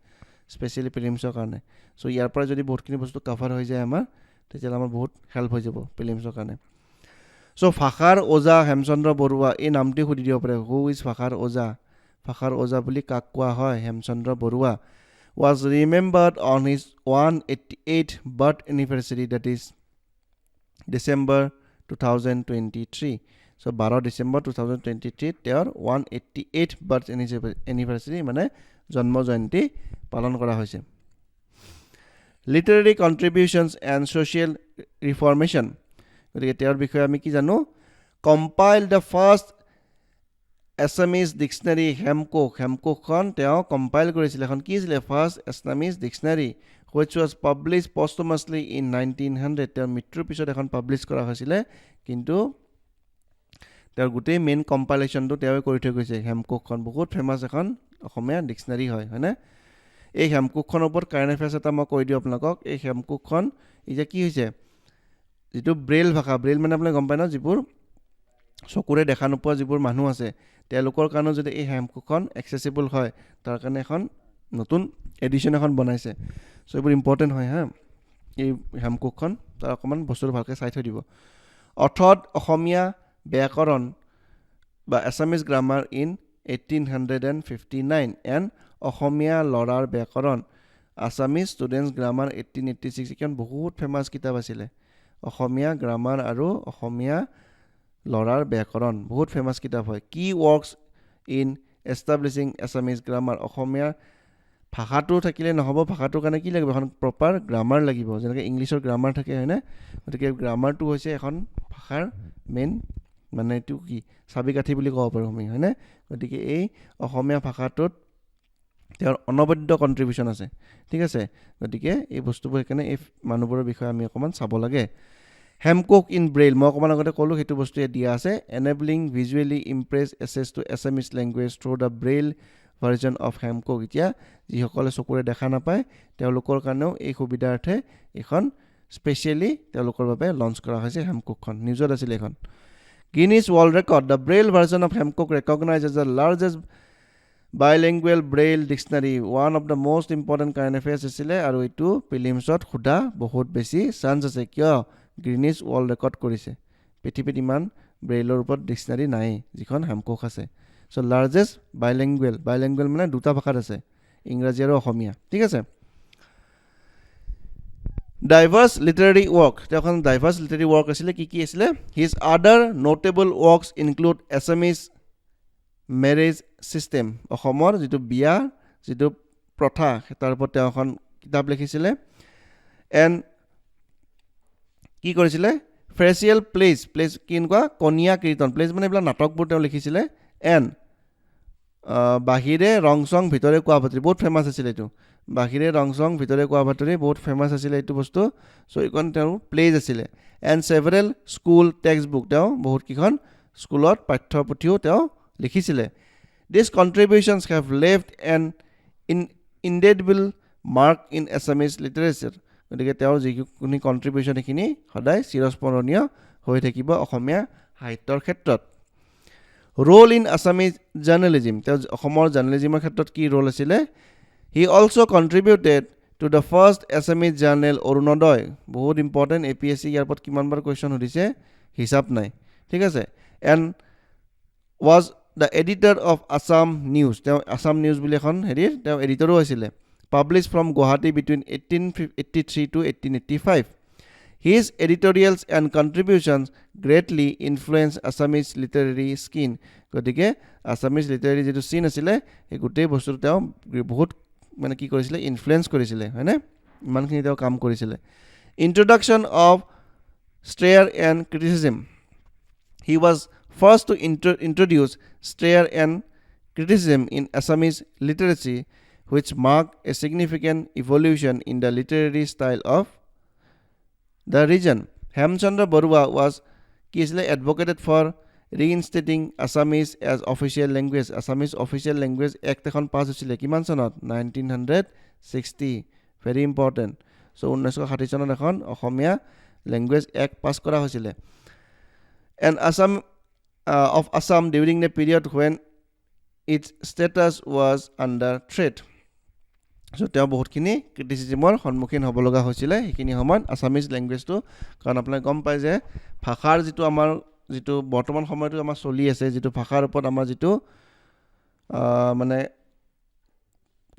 স্পেচিয়েলি প্ৰিলিমছৰ কাৰণে চ' ইয়াৰ পৰা যদি বহুতখিনি বস্তু কভাৰ হৈ যায় আমাৰ তেতিয়াহ'লে আমাৰ বহুত হেল্প হৈ যাব প্ৰিলিমছৰ কাৰণে চ' ভাষাৰ ওজা হেমচন্দ্ৰ বৰুৱা এই নামটোৱে সুধি দিব পাৰে হু ইজ ভাষাৰ ওজা বুলি কাক কোৱা হয় Hemchandra Barua was remembered on his 188th birth anniversary that is December 2023 so 12 December 2023 তেওঁৰ 188th birth anniversary মানে জন্ম জয়ন্তী পালন কৰা হৈছে literary contributions and social reformation গতিকে তেওঁৰ বিষয়ে আমি কি জানো compiled the first Assamese dictionary হেমকোকখন তেওঁ কম্পাইল কৰিছিল এখন কি আছিল first Assamese dictionary which was published posthumously in 1900 তেওঁৰ মৃত্যুৰ পিছত এখন পাবলিছ কৰা হৈছিল কিন্তু তেওঁৰ গোটেই মেইন কম্পাইলেশ্যনটো তেওঁ কৰি থৈ গৈছে হেমকোকখন বহুত ফেমাছ এখন অসমীয়া ডিকচনাৰী হয়নে এই হেমকোকখনৰ ওপৰত কাৰেণ্ট এফেয়াৰ্ছ এটা মই কৈ দিওঁ আপোনালোকক এই হেমকোকখন এতিয়া কি হৈছে যিটো ব্ৰেইল ভাষা ব্ৰেইল মানে আপুনি গম পায় ন যিবোৰ চকুৰে দেখা নোপোৱা যিবোৰ মানুহ আছে তেওঁলোকৰ কাৰণে যদি এই হেমকোকখন এক্সেসিবল হয় তাৰ কাৰণে এখন নতুন এডিশ্যন এখন বনাইছে সো এইবোৰ ইম্পৰ্টেন্ট হয় হা এই হেমকোকখন তাৰ অকমান বস্তুটো ভালকৈ চাই থৈ দিব অৰ্থত অসমীয়া ব্যাকৰণ বা Assamese grammar in 1859 and অসমীয়া লৰাৰ ব্যাকৰণ Assamese students grammar 1886 এখন বহুত ফেমাস কিতাপ আছিল অসমীয়া গ্ৰামাৰ আৰু অসমীয়া লৰাৰ ব্যাকৰণ বহুত ফেমাস কিতাপ হয় কি works in establishing Assamese grammar অসমীয়া ভাষাটো থাকিলে নহব ভাষাটোৰ কাৰণে কি লাগিব এখন প্ৰপাৰ গ্ৰামাৰ লাগিব যেনেকৈ ইংলিছৰ গ্ৰামাৰ থাকে হয়নে গতিকে গ্ৰামাৰটো হৈছে এখন ভাষাৰ মেইন মানে এটো কি চাবিকাঠি বুলি ক'ব পাৰো আমি হয়নে গতিকে এই অসমীয়া ভাষাটোত তেওঁৰ অনবদ্য কন্ট্ৰিবিউশন আছে ঠিক আছে গতিকে এই বস্তুবোৰ এখানে এই মানুহবোৰৰ বিষয়ে আমি অকমান চাব লাগে হেমকক ইন ব্ৰেইল মই অকমান আগতে ক'লো হেতু বস্তু দিয়া আছে enabling visually impress access to Assamese language through the braille version of হেমকক এতিয়া যিসকলে চকুৰে দেখা নাপায় তেওঁলোকৰ কাৰণেও এই সুবিধাৰ্থে এখন স্পেশালি তেওঁলোকৰ বাবে লঞ্চ কৰা হৈছে হেমককখন নিউজত আছিল এখন Guinness World Record the braille version of হেমকক recognized as the largest bilingual braille dictionary one of the most important current affairs asile aru etu prelims ot khuda bahut beshi chance ase kyo Guinness World Record korise pithibit iman braille upor dictionary nai jikhon হেমকক ase so largest bilingual mane duta bhakhat ase ইংৰাজী আৰু অসমীয়া ঠিক আছে diverse literary work তেখন diverse literary work asile কি asile his other notable works include Assamese marriage system অসমৰ যেটো বিয়া যেটো প্ৰথা তাৰ ওপৰত এখন কিতাপ লিখিছিলে and কি কৰিছিলে facial plays কিনকুৱা কনিয়া কীৰ্তন plays মানে বলা নাটকবোৰ তেওঁ লিখিছিলে and বাহিৰে ৰংসং ভিতৰে কোৱাভাতৰি বহুত ফেমাস আছিল এটো বাহিৰে ৰংসং ভিতৰে কোৱাভাতৰি বহুত ফেমাস আছিল এটো বস্তু সো ইকন তেওঁ প্লেজ আছিল and several school textbook তেওঁ বহুত কিখন স্কুলত পাঠ্যপুথিও তেওঁ লিখিছিলে these contributions have left an indelible mark in Assamese literature গতিকে তেওঁ যিখিনি কন্ট্ৰিবিউশন এখিনি সদায় চিৰস্মৰণীয় হৈ থাকিব অসমীয়া সাহিত্যৰ ক্ষেত্ৰত role in Assamese journalism তেওঁ অসমৰ জাৰ্নালিজমৰ ক্ষেত্ৰত কি ৰোল আছিল he also contributed to the first Assamese journal Orunodoi বহুত ইম্পৰ্টেন্ট APSC ইয়াৰ ওপৰত কিমান বাৰ কোৱেশ্চন হৈছে হিসাব নাই ঠিক আছে and was the editor of Assam News তেওঁ Assam News বুলি এখন হেৰি তেওঁ এডিটৰো আছিল published from Guwahati between 1883 to 1885 his editorials and contributions greatly influenced Assamese literary scene গতিকে Assamese literary যেটো scene আছিল এই গোটেই বস্তু তেওঁ বহুত মানে কি কৰিছিল ইনফ্লুয়েন্স কৰিছিল হয়নে ইমানখিনি তেওঁ কাম কৰিছিল introduction of stare and criticism he was first to introduce stare and criticism in Assamese literature which marked a significant evolution in the literary style of the region Hemchandra Barua was advocated for reinstating Assamese as official language Assamese official language act ekhon pass hochile kiman sonot 1960 very important চ' 1960 চনত এখন অসমীয়া লেংগুৱেজ এক্ট পাছ কৰা হৈছিলে and of Assam during the period when its status was under threat. So তেওঁ বহুতখিনি ক্ৰিটিচিজমৰ সন্মুখীন হ'ব লগা হৈছিলে সেইখিনি সময়ত আছামিজ লেংগুৱেজটো কাৰণ আপোনালোকে গম পায় যে ভাষাৰ যিটো বৰ্তমান সময়টো আমাৰ চলি আছে যিটো ভাষাৰ ওপৰত আমাৰ যিটো মানে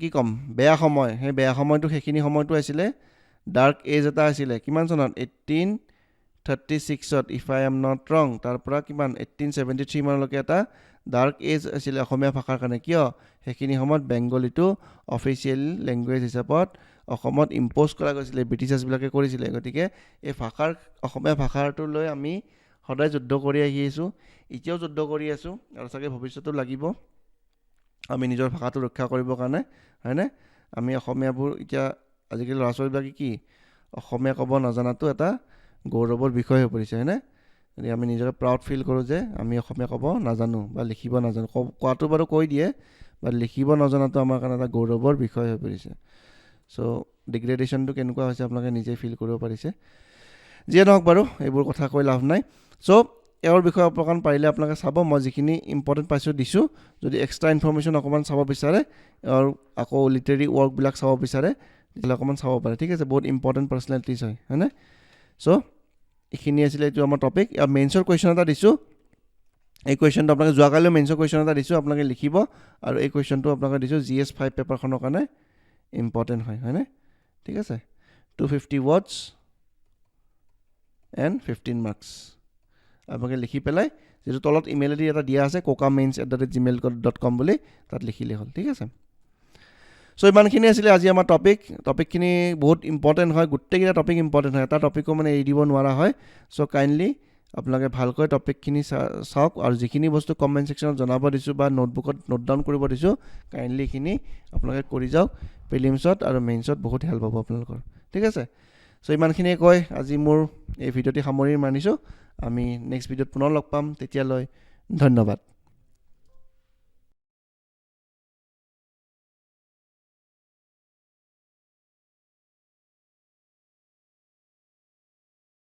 কি কম বেয়া সময় সেই বেয়া সময়টো সেইখিনি সময়টো আছিলে ডাৰ্ক এজ এটা আছিলে কিমান চনত 1836ত ইফ আই এম নট ৰং তাৰ পৰা কিমান 1873 মানলৈকে এটা ডাৰ্ক এজ আছিলে অসমীয়া ভাষাৰ কাৰণে কিয় সেইখিনি সময়ত বেংগলীটো অফিচিয়েল লেংগুৱেজ হিচাপত অসমত ইম্প'জ কৰা গৈছিলে ব্ৰিটিছাৰ্ছবিলাকে কৰিছিলে গতিকে এই অসমীয়া ভাষাটো লৈ আমি সদায় যুদ্ধ কৰি আহি আছোঁ এতিয়াও যুদ্ধ কৰি আছোঁ আৰু চাগে ভৱিষ্যতো লাগিব আমি নিজৰ ভাষাটো ৰক্ষা কৰিবৰ কাৰণে হয়নে আমি অসমীয়াবোৰ এতিয়া আজিকালি ল'ৰা ছোৱালীবিলাকে কি অসমীয়া ক'ব নজনাটো এটা গৌৰৱৰ বিষয় হৈ পৰিছে হয়নে আমি নিজকে প্ৰাউড ফিল কৰোঁ যে আমি অসমীয়া ক'ব নাজানো বা লিখিব নাজানো কোৱাটো বাৰু কৈ দিয়ে বা লিখিব নজনাটো আমাৰ কাৰণে এটা গৌৰৱৰ বিষয় হৈ পৰিছে চ' ডিগ্ৰেডেশ্যনটো কেনেকুৱা হৈছে আপোনালোকে নিজে ফিল কৰিব পাৰিছে যিয়ে নহওক বাৰু এইবোৰ কথা কৈ লাভ নাই চ' এওঁৰ বিষয়ে অকণমান পাৰিলে আপোনালোকে চাব মই যিখিনি ইম্পৰ্টেণ্ট পাইছোঁ দিছোঁ যদি এক্সট্ৰা ইনফৰ্মেশ্যন অকণমান চাব বিচাৰে আৰু আকৌ লিটাৰী ৱৰ্কবিলাক চাব বিচাৰে তেতিয়াহ'লে অকণমান চাব পাৰে ঠিক আছে বহুত ইম্পৰ্টেণ্ট পাৰ্চনেলিটিজ হয়নে চ' এইখিনি আছিলে এইটো আমাৰ টপিক মেইনছৰ কুৱেশ্যন এটা দিছোঁ এই কুৱেশ্যনটো আপোনালোকে যোৱাকালিও মেইনছৰ কুৱেশ্যন এটা দিছোঁ আপোনালোকে লিখিব আৰু এই কুৱেশ্যনটো আপোনালোকে দিছোঁ GS 5 পেপাৰখনৰ কাৰণে ইম্পৰ্টেণ্ট হয়নে ঠিক আছে 250 ৱৰ্ডছ এণ্ড 15 মাৰ্কছ আপোনালোকে লিখি পেলাই যিটো তলত ইমেইল আইডি এটা দিয়া আছে cocamains@gmail.com বুলি তাত লিখিলেই হ'ল ঠিক আছে চ' ইমানখিনি আছিলে আজি আমাৰ টপিকখিনি বহুত ইম্পৰ্টেণ্ট হয় গোটেইকেইটা টপিক ইম্পৰ্টেণ্ট হয় এটা টপিকো মানে এৰি দিব নোৱাৰা হয় চ' কাইণ্ডলি আপোনালোকে ভালকৈ টপিকখিনি চাওক আৰু যিখিনি বস্তু কমেণ্ট ছেকশ্যনত জনাব দিছোঁ বা নোটবুকত নোট ডাউন কৰিব দিছোঁ কাইণ্ডলি এইখিনি আপোনালোকে কৰি যাওক প্ৰিলিমছত আৰু মেইনছত বহুত হেল্প হ'ব আপোনালোকৰ ঠিক আছে চ' ইমানখিনিয়ে কৈ আজি মোৰ এই ভিডিঅ'টি সামৰি মানিছোঁ আমি নেক্সট ভিডিঅ'ত পুনৰ লগ পাম তেতিয়ালৈ ধন্যবাদ